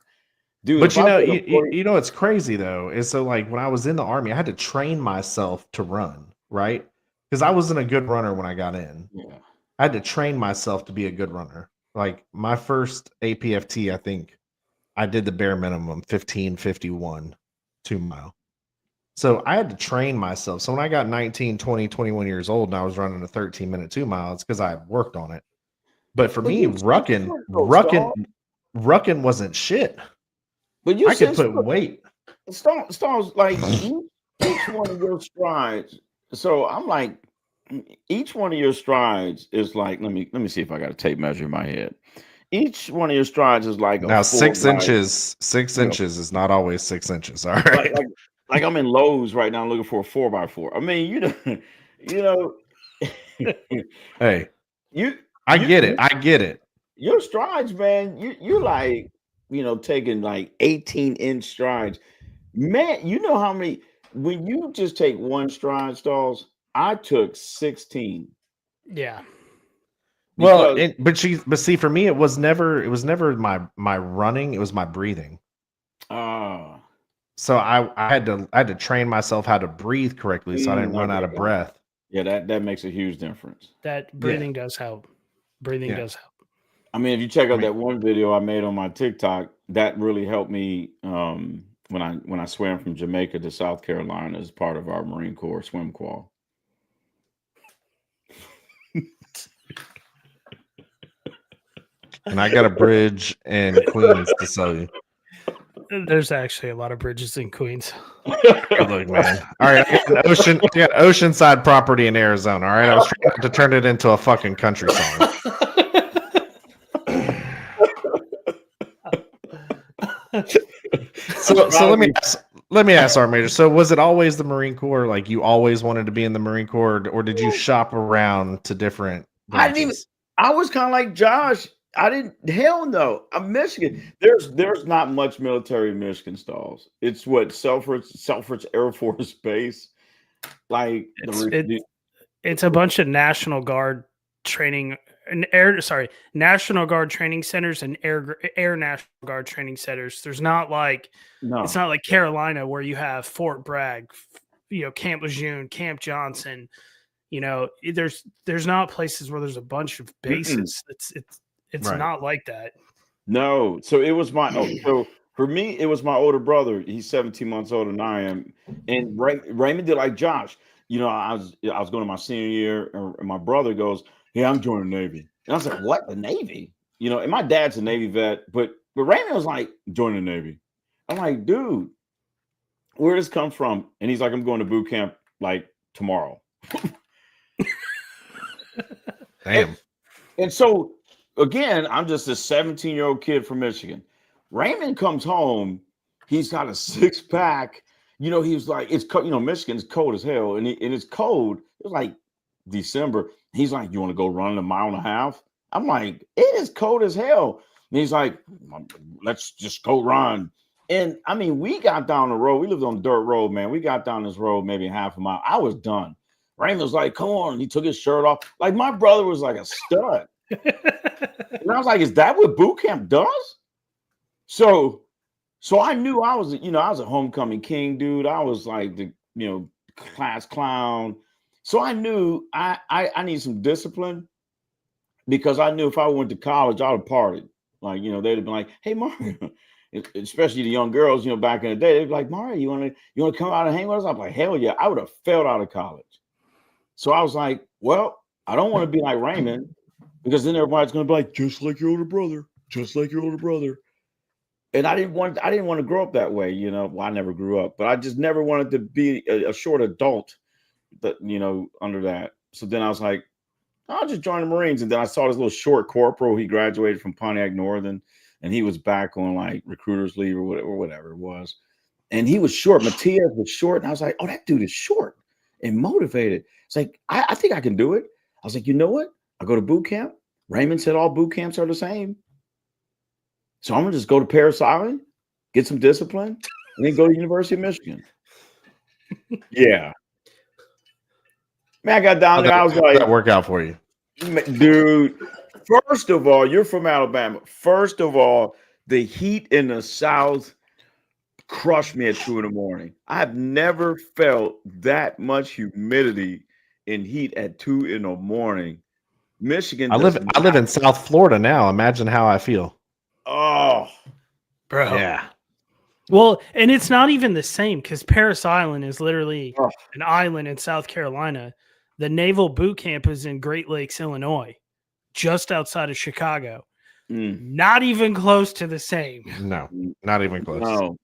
Speaker 4: dude.
Speaker 3: But you know what's crazy though is so like when I was in the Army, I had to train myself to run, right? Because I wasn't a good runner when I got in.
Speaker 4: Yeah,
Speaker 3: I had to train myself to be a good runner. Like my first APFT, I think I did the bare minimum 15:51 2 mile. So I had to train myself. So when I got 19, 20, 21 years old and I was running a 13-minute 2 mile, it's because I worked on it. But for me, rucking wasn't shit.
Speaker 4: But
Speaker 3: I could put weight.
Speaker 4: Stalls, like each one of your strides. So I'm like, each one of your strides is like, let me see if I got a tape measure in my head. Each one of your strides is like
Speaker 3: now 6 inches. 6 inches is not always 6 inches. All right.
Speaker 4: Like I'm in Lowe's right now looking for a 4x4. I mean,
Speaker 3: Hey, I get it.
Speaker 4: Your strides, man, you're like, taking like 18-inch strides. Man, you know how many when you just take one stride, Stalls, I took 16.
Speaker 2: Yeah.
Speaker 3: Well,
Speaker 4: Because
Speaker 3: but see, for me, it was never my running. It was my breathing.
Speaker 4: ah,
Speaker 3: So I had to train myself how to breathe correctly, so I didn't run out of
Speaker 4: okay,
Speaker 3: breath.
Speaker 4: yeah, that makes a huge difference.
Speaker 2: That breathing does help. Breathing
Speaker 3: Yeah.
Speaker 2: does help.
Speaker 4: I mean, if you check
Speaker 3: I
Speaker 4: out
Speaker 3: mean-
Speaker 4: that one video I made on my TikTok, that really helped me when I swam from Jamaica to South Carolina as part of our Marine Corps swim qual.
Speaker 3: And I got a bridge in Queens to sell you.
Speaker 2: There's actually a lot of bridges in Queens.
Speaker 3: Good look, man. All right, I got oceanside property in Arizona. All right, I was trying not to turn it into a fucking country song. So let me ask Art Major. So was it always the Marine Corps? Like you always wanted to be in the Marine Corps, or did you shop around to different
Speaker 4: I didn't even.
Speaker 3: branches?
Speaker 4: I was kind of like Josh. I didn't. Hell no. I'm Michigan. There's not much military in Michigan, Stalls. It's what Selfridge Air Force Base. Like
Speaker 2: It's a bunch of National Guard training National Guard training centers and Air National Guard training centers. There's not like
Speaker 4: no.
Speaker 2: It's not like Carolina where you have Fort Bragg, Camp Lejeune, Camp Johnson. There's not places where there's a bunch of bases. It's
Speaker 3: Right.
Speaker 2: not like that.
Speaker 4: No. So it was so for me, it was my older brother. He's 17 months older than I am. And Raymond did like Josh. I was going to my senior year, and my brother goes, "Yeah, I'm joining the Navy." And I was like, "What? The Navy?" And my dad's a Navy vet, but Raymond was like, "Joining the Navy." I'm like, "Dude, where does this come from?" And he's like, "I'm going to boot camp like tomorrow."
Speaker 3: Damn.
Speaker 4: And so again, I'm just a 17-year-old kid from Michigan. Raymond comes home, he's got a 6-pack. He was like, it's cold, Michigan's cold as hell. And it's cold. It was like December. He's like, "You want to go run a mile and a half?" I'm like, "It is cold as hell." And he's like, "Let's just go run." And I mean, we got down the road. We lived on a dirt road, man. We got down this road maybe half a mile. I was done. Raymond was like, "Come on." He took his shirt off. Like my brother was like a stud. And I was like, "Is that what boot camp does?" So I knew I was a homecoming king, dude. I was like the, class clown. So I knew I need some discipline, because I knew if I went to college, I would have partied. Like, they'd have been like, "Hey, Mario," especially the young girls, back in the day, they'd be like, "Mario, you want to come out and hang with us?" I'm like, "Hell yeah." I would have failed out of college. So I was like, well, I don't want to be like Raymond, because then everybody's going to be like, "Just like your older brother, just like your older brother." And I didn't want to grow up that way. Well, I never grew up, but I just never wanted to be a short adult that, under that. So then I was like, I'll just join the Marines. And then I saw this little short corporal. He graduated from Pontiac Northern, and he was back on like recruiter's leave or whatever it was. And he was short. Matias was short. And I was like, "Oh, that dude is short and motivated." It's like, I think I can do it. I was like, "You know what? I go to boot camp. Raymond said all boot camps are the same. So I'm going to just go to Parris Island, get some discipline, and then go to University of Michigan." Yeah. Man, I got down there. I was like,
Speaker 3: that work out for you?
Speaker 4: Dude, first of all, you're from Alabama. First of all, the heat in the South crushed me at 2 a.m. I have never felt that much humidity and heat at 2 a.m. Michigan.
Speaker 3: I live in South Florida now. Imagine how I feel.
Speaker 4: Oh,
Speaker 2: Bro.
Speaker 3: Yeah.
Speaker 2: Well, and it's not even the same, because Parris Island is literally an island in South Carolina. The naval boot camp is in Great Lakes, Illinois, just outside of Chicago. Not even close to the same.
Speaker 3: No, not even close.
Speaker 4: No.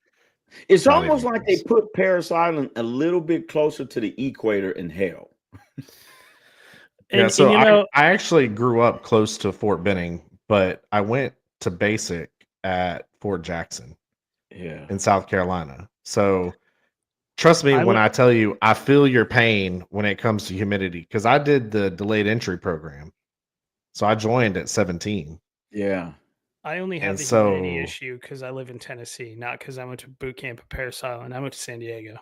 Speaker 4: It's
Speaker 3: Not
Speaker 4: almost
Speaker 3: even
Speaker 4: like
Speaker 3: close.
Speaker 4: they put Parris Island a little bit closer to the equator in hell.
Speaker 3: Yeah, so I actually grew up close to Fort Benning, but I went to basic at Fort Jackson in South Carolina. So trust me when I tell you, I feel your pain when it comes to humidity, because I did the delayed entry program. So I joined at 17.
Speaker 4: Yeah.
Speaker 2: I only have the humidity issue because I live in Tennessee, not because I went to boot camp at Parris Island. I went to San Diego.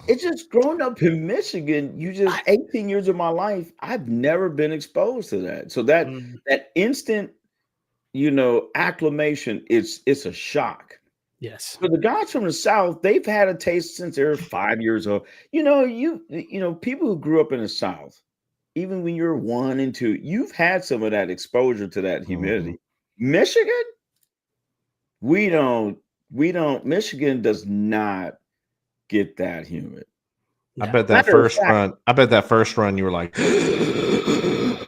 Speaker 4: It's just growing up in Michigan. 18 years of my life, I've never been exposed to that. So that
Speaker 2: Mm,
Speaker 4: that instant, acclamation, it's a shock.
Speaker 2: yes.
Speaker 4: But the guys from the South, they've had a taste since they're 5 years old. People who grew up in the South, even when you're 1 and 2, you've had some of that exposure to that humidity. Michigan, Michigan does not get that humid.
Speaker 3: I
Speaker 2: No.
Speaker 3: bet that
Speaker 4: Matter of
Speaker 3: first
Speaker 4: fact-
Speaker 3: run. I bet that first run you were like, I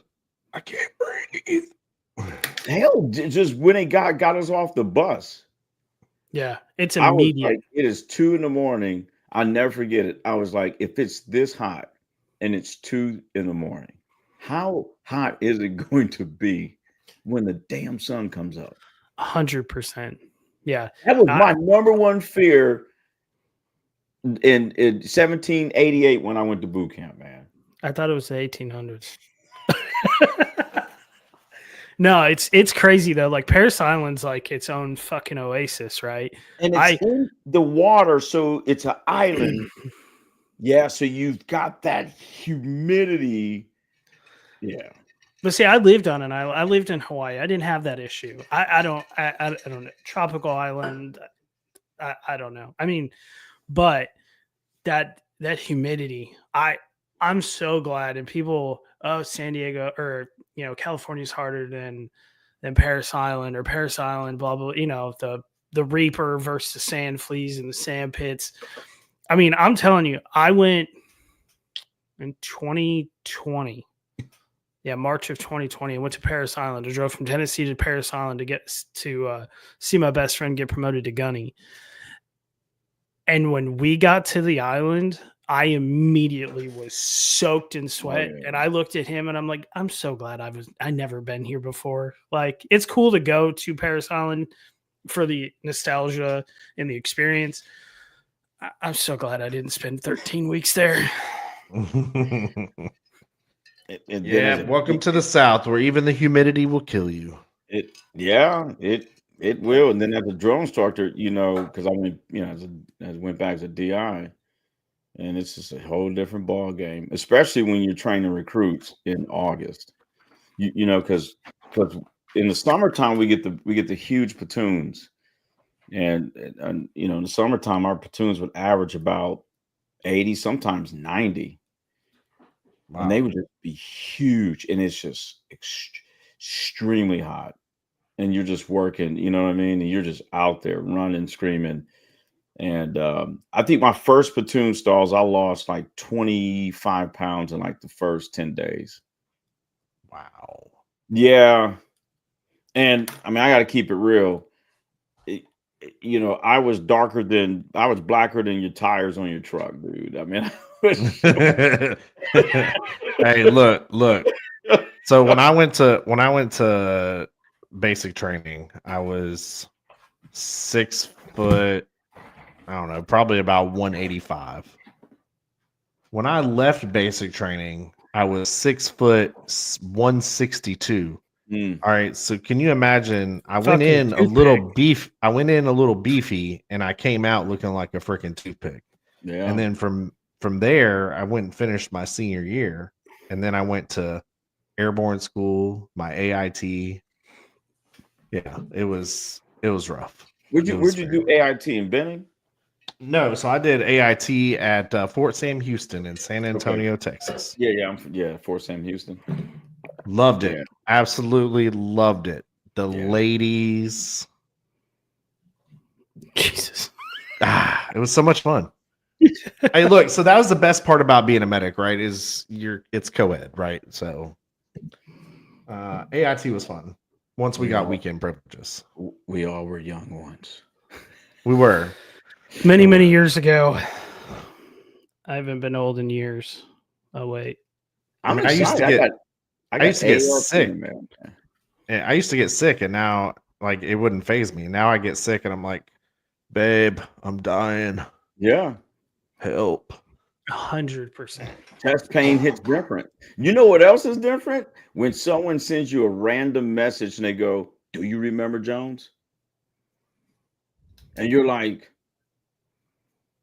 Speaker 3: can't breathe.
Speaker 4: Hell, just when they got us off the bus,
Speaker 2: Yeah, it's
Speaker 4: I was
Speaker 2: immediate.
Speaker 4: like, it is 2 a.m. I'll never forget it. I was like, if it's this hot and it's 2 a.m, how hot is it going to be when the damn sun comes up?
Speaker 2: 100%. Yeah.
Speaker 4: That was my number one fear in 1788 when I went to boot camp, man.
Speaker 2: I thought it was the 1800s. No, it's crazy though. Like Paris Island's like its own fucking oasis, right?
Speaker 4: And it's in the water, so it's an island. Yeah, so you've got that humidity. Yeah.
Speaker 2: But see, I lived on an island. I lived in Hawaii. I didn't have that issue. I don't know. Tropical island. I don't know. I mean, but that humidity, I'm so glad. And people, San Diego or California's harder than Paris Island or Paris Island, blah blah. The Reaper versus the sand fleas and the sand pits. I mean, I'm telling you, I went in 2020. Yeah, March of 2020. I went to Paris Island. I drove from Tennessee to Paris Island to get to see my best friend get promoted to gunny. And when we got to the island, I immediately was soaked in sweat.
Speaker 4: Oh, yeah.
Speaker 2: And I looked at him and I'm like, I'm so glad I never been here before. Like, it's cool to go to Paris Island for the nostalgia and the experience. I'm so glad I didn't spend 13 weeks there.
Speaker 3: Yeah, welcome to the South, where even the humidity will kill you.
Speaker 4: It will. And then as a drone instructor, because I went, I went back to DI, and it's just a whole different ball game, especially when you're training recruits in August. Because in the summertime we get the huge platoons, and in the summertime our platoons would average about 80, sometimes 90. Wow. And they would just be huge, and it's just extremely hot. And you're just working, you know what I mean? And you're just out there running, screaming. And I think my first platoon stalls, I lost like 25 pounds in like the first 10 days.
Speaker 3: Wow.
Speaker 4: Yeah. And I mean, I got to keep it real. I was blacker than your tires on your truck, dude. I mean,
Speaker 3: hey, look. So when I went to basic training, I was 6 foot, I don't know, probably about 185. When I left basic training, I was 6 foot 162. All right, so can you imagine? I went in a little beefy, and I came out looking like a freaking toothpick.
Speaker 4: Yeah.
Speaker 3: And then from there, I went and finished my senior year, and then I went to airborne school, my AIT. Yeah, it was rough.
Speaker 4: Where'd you do AIT in Benning?
Speaker 3: No, so I did AIT at Fort Sam Houston in San Antonio, Texas.
Speaker 4: Yeah, Fort Sam Houston.
Speaker 3: Loved it. Absolutely loved it. The ladies.
Speaker 2: Jesus.
Speaker 3: It was so much fun. Hey, look, so that was the best part about being a medic, right? It's co-ed, right? So AIT was fun. Once we got weekend privileges.
Speaker 4: We all were young ones.
Speaker 3: We were.
Speaker 2: Many, many years ago. I haven't been old in years. Oh, wait.
Speaker 3: I used to get sick.
Speaker 4: Man.
Speaker 3: Yeah, I used to get sick, and now like it wouldn't phase me. Now I get sick, and I'm like, babe, I'm dying.
Speaker 4: Yeah.
Speaker 3: Help.
Speaker 2: 100%.
Speaker 4: Chest pain hits different. You know what else is different? When someone sends you a random message and they go, "Do you remember Jones?" And you're like,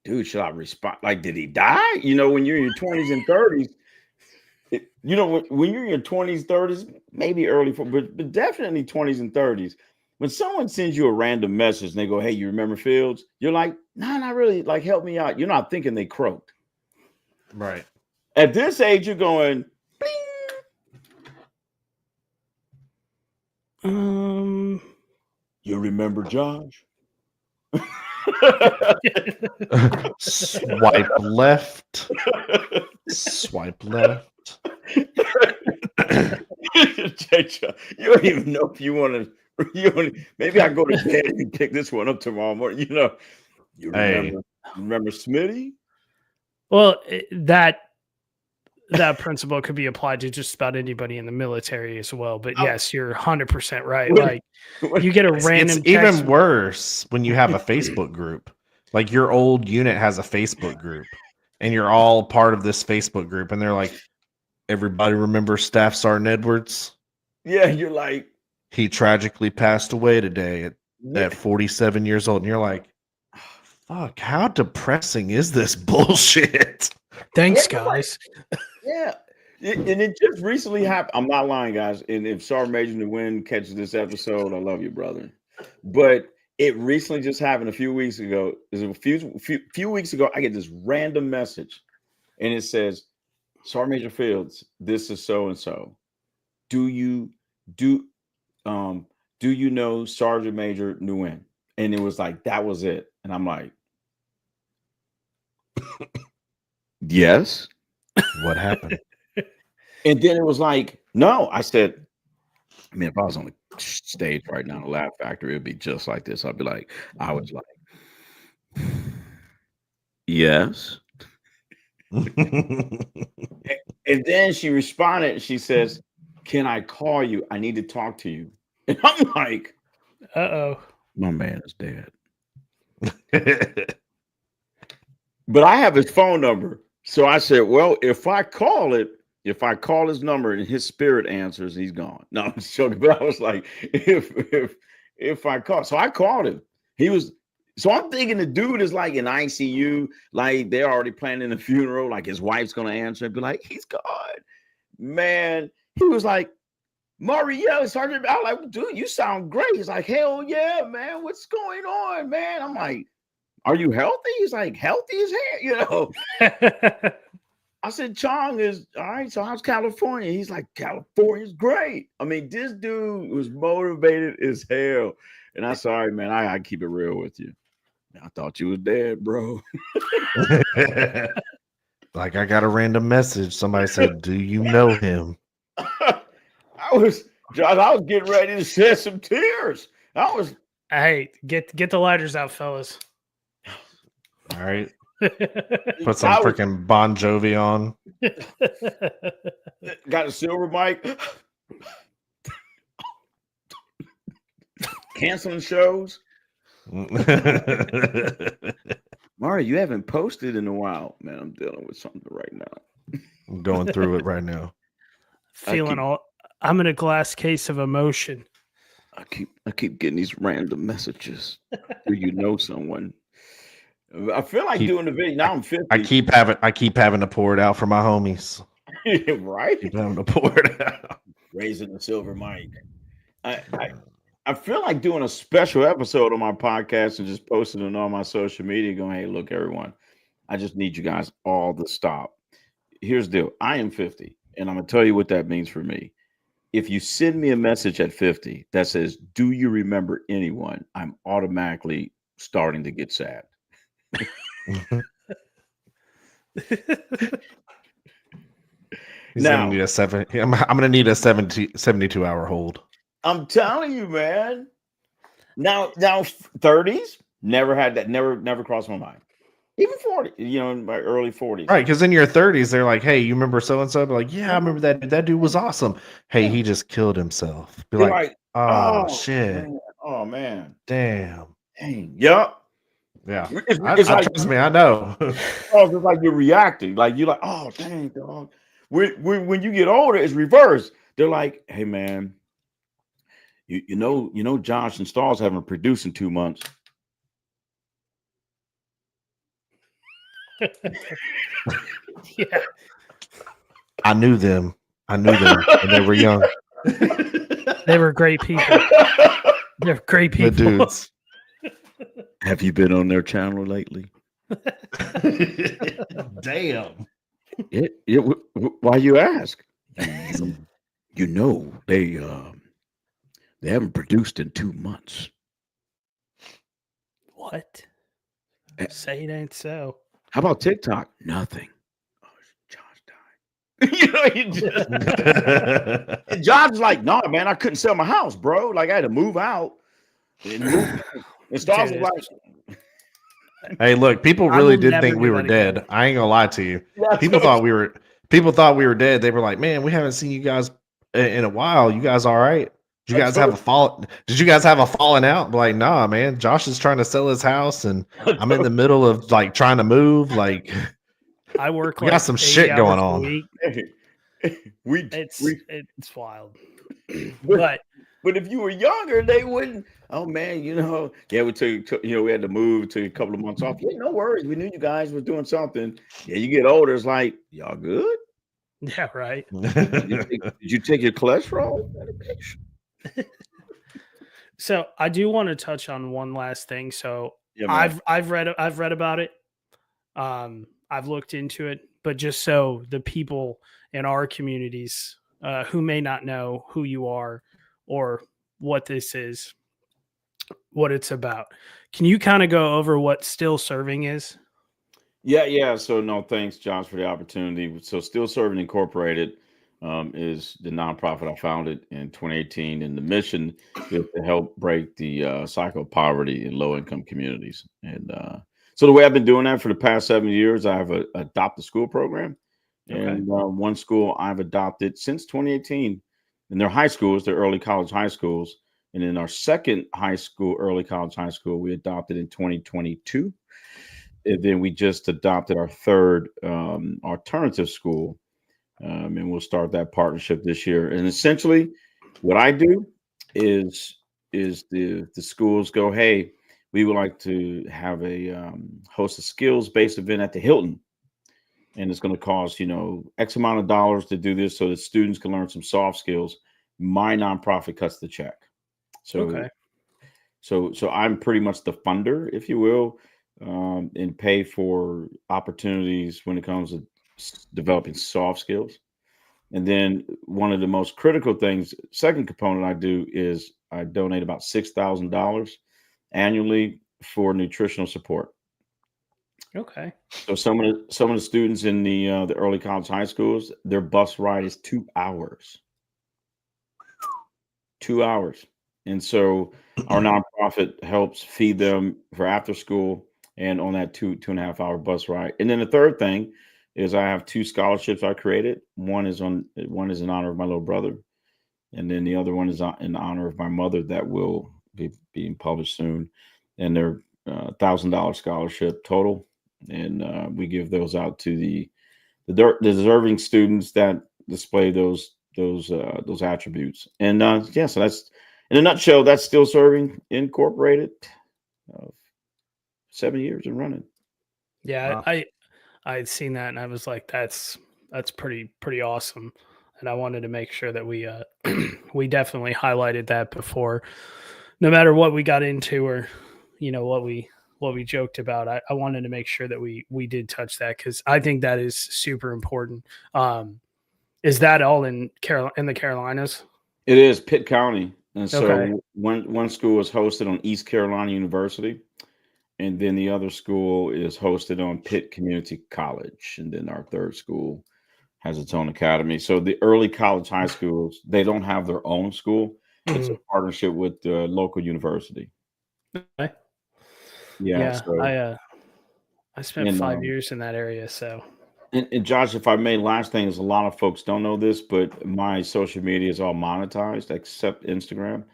Speaker 4: dude, should I respond? Like, did he die? You know, when you're in your 20s and 30s, you know, when you're in your 20s, 30s, maybe early, but definitely 20s and 30s. When someone sends you a random message and they go, "Hey, you remember Fields?" You're like, "Nah, not really. Like, help me out." You're not thinking they croaked.
Speaker 3: Right.
Speaker 4: At this age, you're going,
Speaker 2: Um,
Speaker 4: "You remember Josh?"
Speaker 3: Swipe left. Swipe left.
Speaker 4: You don't even know if you want to. Maybe I go to bed and pick this one up tomorrow morning. You know, you
Speaker 3: Hey.
Speaker 4: remember Smitty?
Speaker 2: well, that principle could be applied to just about anybody in the military as well. But
Speaker 4: Oh.
Speaker 2: yes, you're 100% right.
Speaker 4: When-
Speaker 2: Like you get a
Speaker 3: It's
Speaker 2: random
Speaker 3: even
Speaker 2: text.
Speaker 3: worse when you have a Facebook group. Like your old unit has a Facebook group, and you're all part of this Facebook group, and they're like, "Everybody remember Staff Sergeant Edwards?
Speaker 4: Yeah, you're like,
Speaker 3: He tragically passed away today
Speaker 4: yeah,
Speaker 3: at 47 years old." And you're like, "Fuck, how depressing is this bullshit?"
Speaker 2: Thanks,
Speaker 4: Yeah,
Speaker 2: guys.
Speaker 4: yeah. And it just recently happened. I'm not lying, guys. And if Sergeant Major Nguyen catches this episode, I love you, brother. But it recently just happened a few weeks ago. Is a few weeks ago, I get this random message, and it says, "Sergeant Major Fields, this is so and so. Do you know Sergeant Major Nguyen?" And it was like that was it, and I'm like, yes.
Speaker 3: What happened?
Speaker 4: And then it was like, no. I said, I mean, if I was on the stage right now, the Laugh Factory, it'd be just like this. I'd be like, I was like, yes. And then she responded. She says, "Can I call you? I need to talk to you." And I'm like,
Speaker 2: Uh-oh.
Speaker 4: my man is dead. But I have his phone number. So I said, well, if I call his number and his spirit answers, he's gone. No, I'm just joking. But I was like, if I call, so I called him. So I'm thinking the dude is like in ICU, like they're already planning a funeral, like his wife's gonna answer and be like, he's gone. Man, he was like, "Mario, Sergeant," I was like, "Dude, you sound great." He's like, "Hell yeah, man. What's going on, man?" I'm like, "Are you healthy?" He's like, "Healthy as hell," you know. I said, "Chong is all right. So how's California?" He's like, "California's great." I mean, this dude was motivated as hell. And I said, "All right, man, I keep it real with you. I thought you was dead, bro."
Speaker 3: Like I got a random message. Somebody said, "Do you know him?"
Speaker 4: I was getting ready to shed some tears.
Speaker 2: Hey, get the lighters out, fellas.
Speaker 3: All right. Put some
Speaker 4: I was-
Speaker 3: freaking Bon Jovi on.
Speaker 4: got a silver mic. Canceling shows. Mario, you haven't posted in a while. Man, I'm dealing with something right now.
Speaker 3: I'm going through it right now.
Speaker 2: I'm in a glass case of emotion.
Speaker 4: I keep getting these random messages. Do you know someone? I feel like doing the video. Now I'm 50.
Speaker 3: I keep having to pour it out for my homies.
Speaker 4: Right?
Speaker 3: Keep having to pour it out.
Speaker 4: Raising the silver mic. I feel like doing a special episode on my podcast and just posting it on all my social media going, "Hey, look, everyone, I just need you guys all to stop." Here's the deal. I am 50, and I'm going to tell you what that means for me. If you send me a message at 50 that says, "Do you remember anyone?" I'm automatically starting to get sad.
Speaker 3: He's
Speaker 4: Now-
Speaker 3: gonna need I'm gonna need a 72-hour hold.
Speaker 4: I'm telling you, man. Now 30s, never had that, never crossed my mind. Even 40, in my early 40s.
Speaker 3: Right, because in your 30s, they're like, "Hey, you remember so and so?" Like, "Yeah, I remember that. That dude was awesome." Hey, he just killed himself. Be
Speaker 4: You're
Speaker 3: like, "Oh shit,
Speaker 4: man. Oh man.
Speaker 3: damn."
Speaker 4: Dang. Yup.
Speaker 3: Yeah,
Speaker 4: It's like,
Speaker 3: trust me, I know.
Speaker 4: it's like you're reacting. Like you're like, "Oh dang, dog." When you get older, it's reversed. They're like, "Hey man, you know Josh and Stalls haven't produced in 2 months."
Speaker 2: Yeah,
Speaker 3: I knew them. When they were young.
Speaker 2: they were great people. They're great
Speaker 3: Good
Speaker 2: people.
Speaker 3: dudes.
Speaker 4: Have you been on their channel lately?
Speaker 3: Damn.
Speaker 4: Why you ask? You know they haven't produced in 2 months.
Speaker 2: What?
Speaker 4: Eh.
Speaker 2: Say it ain't so.
Speaker 4: How about TikTok? Nothing. Oh, Josh died. You know, you just and John's like, no, man, I couldn't sell my house, bro. Like I had to move out. And Stars was like,
Speaker 3: Hey, look, people
Speaker 2: I
Speaker 3: really
Speaker 2: will
Speaker 3: did
Speaker 2: never
Speaker 3: think we
Speaker 2: do
Speaker 3: were
Speaker 2: that
Speaker 3: dead.
Speaker 2: again.
Speaker 3: I ain't gonna lie to you.
Speaker 4: yeah,
Speaker 3: People thought we were dead. They were like, man, we haven't seen you guys in a while. You guys all right? Did you guys have a falling out? I'm like, nah, man. Josh is trying to sell his house and I'm in the middle of like trying to move. Like
Speaker 2: I work
Speaker 3: we
Speaker 2: like
Speaker 3: got some
Speaker 2: 80
Speaker 3: shit going
Speaker 2: hours a
Speaker 3: on.
Speaker 2: week.
Speaker 4: we
Speaker 2: It's wild. But
Speaker 4: But if you were younger, they wouldn't. Oh man, you know, yeah, we took we had to move, took a couple of months off. Yeah, no worries. We knew you guys were doing something. Yeah, you get older, it's like, y'all good?
Speaker 2: yeah, right.
Speaker 4: Did you take your cholesterol medication?
Speaker 2: So I do want to touch on one last thing. So
Speaker 4: Yeah, man.
Speaker 2: I've read about it. I've looked into it, but just so the people in our communities who may not know who you are or what this is, what it's about, can you kind of go over what Still Serving is?
Speaker 4: Yeah. So no, thanks, Josh, for the opportunity. So Still Serving Incorporated is the nonprofit I founded in 2018, and the mission is to help break the cycle of poverty in low-income communities. And so the way I've been doing that for the past 7 years, I have a adopt a school program,
Speaker 2: Okay.
Speaker 4: and one school I've adopted since 2018, and they're high schools, they're early college high schools. And then our second high school, early college high school, we adopted in 2022. And then we just adopted our third alternative school, and we'll start that partnership this year. And essentially, what I do is the schools go, hey, we would like to have a host a skills based event at the Hilton, and it's going to cost X amount of dollars to do this, so that students can learn some soft skills. My nonprofit cuts the check. So,
Speaker 2: Okay.
Speaker 4: so I'm pretty much the funder, if you will, and pay for opportunities when it comes to developing soft skills. And then one of the most critical things, second component I do is I donate about $6,000 annually for nutritional support.
Speaker 2: Okay.
Speaker 4: So some of the students in the early college high schools, their bus ride is 2 hours. 2 hours. And so our nonprofit helps feed them for after school and on that 2.5 hour bus ride. And then the third thing is I have 2 scholarships I created. One is in honor of my little brother, and then the other one is in honor of my mother that will be being published soon. And they're $1,000 scholarship total, and we give those out to the deserving students that display those attributes. And so that's, in a nutshell, that's Still Serving Incorporated. 7 years and running.
Speaker 2: Yeah,
Speaker 3: Wow.
Speaker 2: I'd seen that and I was like, that's pretty awesome. And I wanted to make sure that we we definitely highlighted that before, no matter what we got into or what we joked about. I wanted to make sure that we did touch that, because I think that is super important. Is that all in the Carolinas?
Speaker 4: It is Pitt County, and so
Speaker 2: Okay.
Speaker 4: one school is hosted on East Carolina University, and then the other school is hosted on Pitt Community College, and then our third school has its own academy. So the early college high schools, they don't have their own school. It's a partnership with the local university.
Speaker 2: Okay.
Speaker 4: Yeah.
Speaker 2: Yeah,
Speaker 4: So
Speaker 2: I spent
Speaker 4: and
Speaker 2: 5 years in that area, so
Speaker 4: and Josh, if I may, last thing is, a lot of folks don't know this, but my social media is all monetized except Instagram.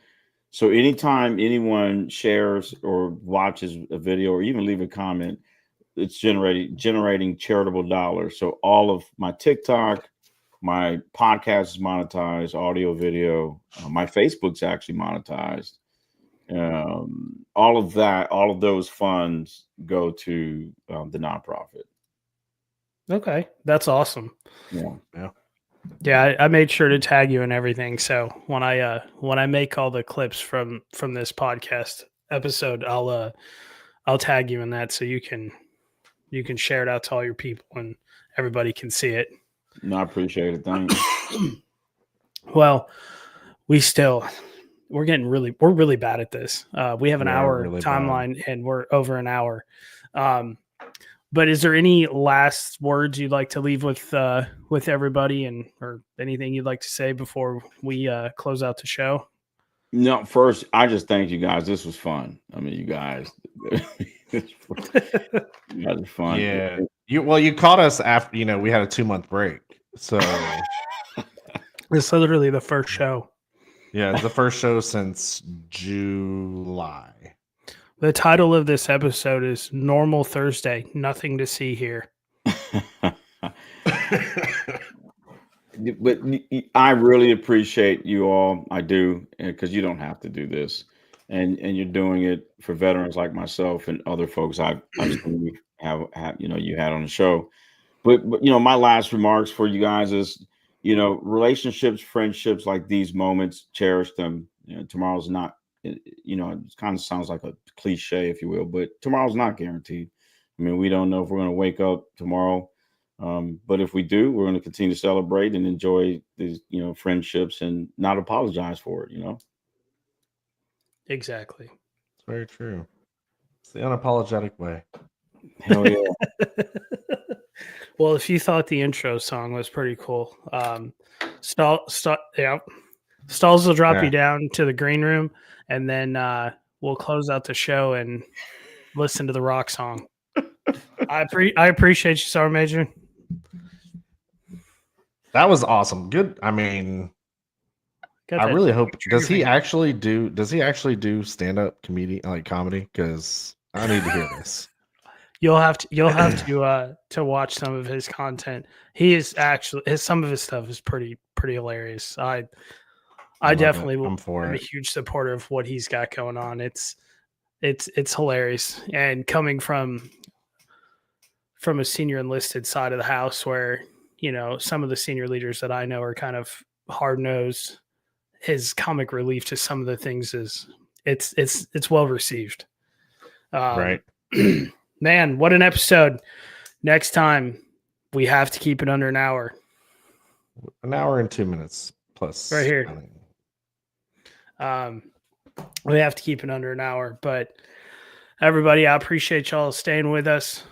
Speaker 4: So anytime anyone shares or watches a video or even leave a comment, it's generating charitable dollars. So all of my TikTok, my podcast is monetized, audio, video. My Facebook's actually monetized. All of those funds go to the nonprofit.
Speaker 2: Okay, that's awesome.
Speaker 4: Yeah.
Speaker 2: Yeah, I made sure to tag you and everything. So when I make all the clips from this podcast episode, I'll tag you in that so you can share it out to all your people and everybody can see it.
Speaker 4: No, I appreciate it. Thanks.
Speaker 2: Well, we're really bad at this. We have an hour
Speaker 3: really
Speaker 2: timeline and we're over an hour. But is there any last words you'd like to leave with everybody, and or anything you'd like to say before we close out the show?
Speaker 4: No, first, I just thank you guys. This was fun. I mean, you guys, you guys are fun.
Speaker 3: Yeah. You caught us after, we had a 2-month break. So
Speaker 2: It's literally the first show.
Speaker 3: yeah, it's the first show since July.
Speaker 2: The title of this episode is Normal Thursday, Nothing to See Here.
Speaker 4: But I really appreciate you all. I do, because you don't have to do this, and you're doing it for veterans like myself and other folks I've seen you have you had on the show. But my last remarks for you guys is, relationships, friendships like these moments, cherish them. Tomorrow's not. It kind of sounds like a cliche, if you will, but tomorrow's not guaranteed. I mean, we don't know if we're going to wake up tomorrow. But if we do, we're going to continue to celebrate and enjoy these, friendships and not apologize for it,
Speaker 2: Exactly.
Speaker 3: It's very true. It's the unapologetic way.
Speaker 4: Hell yeah.
Speaker 2: Well, if you thought the intro song was pretty cool, Stalls will drop you down to the green room, and then we'll close out the show and listen to the rock song. I appreciate you, Sergeant Major.
Speaker 3: That was awesome. Good. I mean, I really hope. Does he actually do stand-up comedy? Because I need to hear this.
Speaker 2: You'll have to watch some of his content. He is actually some of his stuff is pretty hilarious. I definitely
Speaker 3: I'm for
Speaker 2: I'm a
Speaker 3: it.
Speaker 2: huge supporter of what he's got going on. It's hilarious, and coming from a senior enlisted side of the house where some of the senior leaders that I know are kind of hard-nosed, his comic relief to some of the things is it's well received.
Speaker 3: Right.
Speaker 2: Man, what an episode. Next time we have to keep it under an hour.
Speaker 3: An hour and 2 minutes plus.
Speaker 2: Right here. We have to keep it under an hour, but everybody, I appreciate y'all staying with us.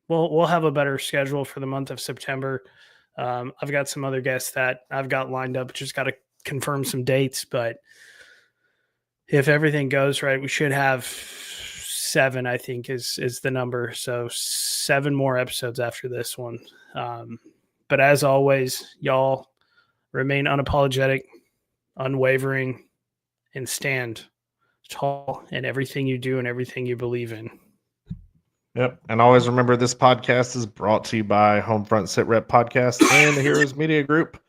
Speaker 2: We'll have a better schedule for the month of September. I've got some other guests that I've got lined up, just got to confirm some dates, but if everything goes right, we should have 7, I think is the number. So 7 more episodes after this one. But as always, y'all remain unapologetic, unwavering, and stand tall in everything you do and everything you believe in.
Speaker 3: Yep. And always remember, this podcast is brought to you by Homefront Sit Rep Podcast and the Heroes Media Group.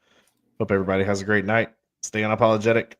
Speaker 3: Hope everybody has a great night. Stay unapologetic.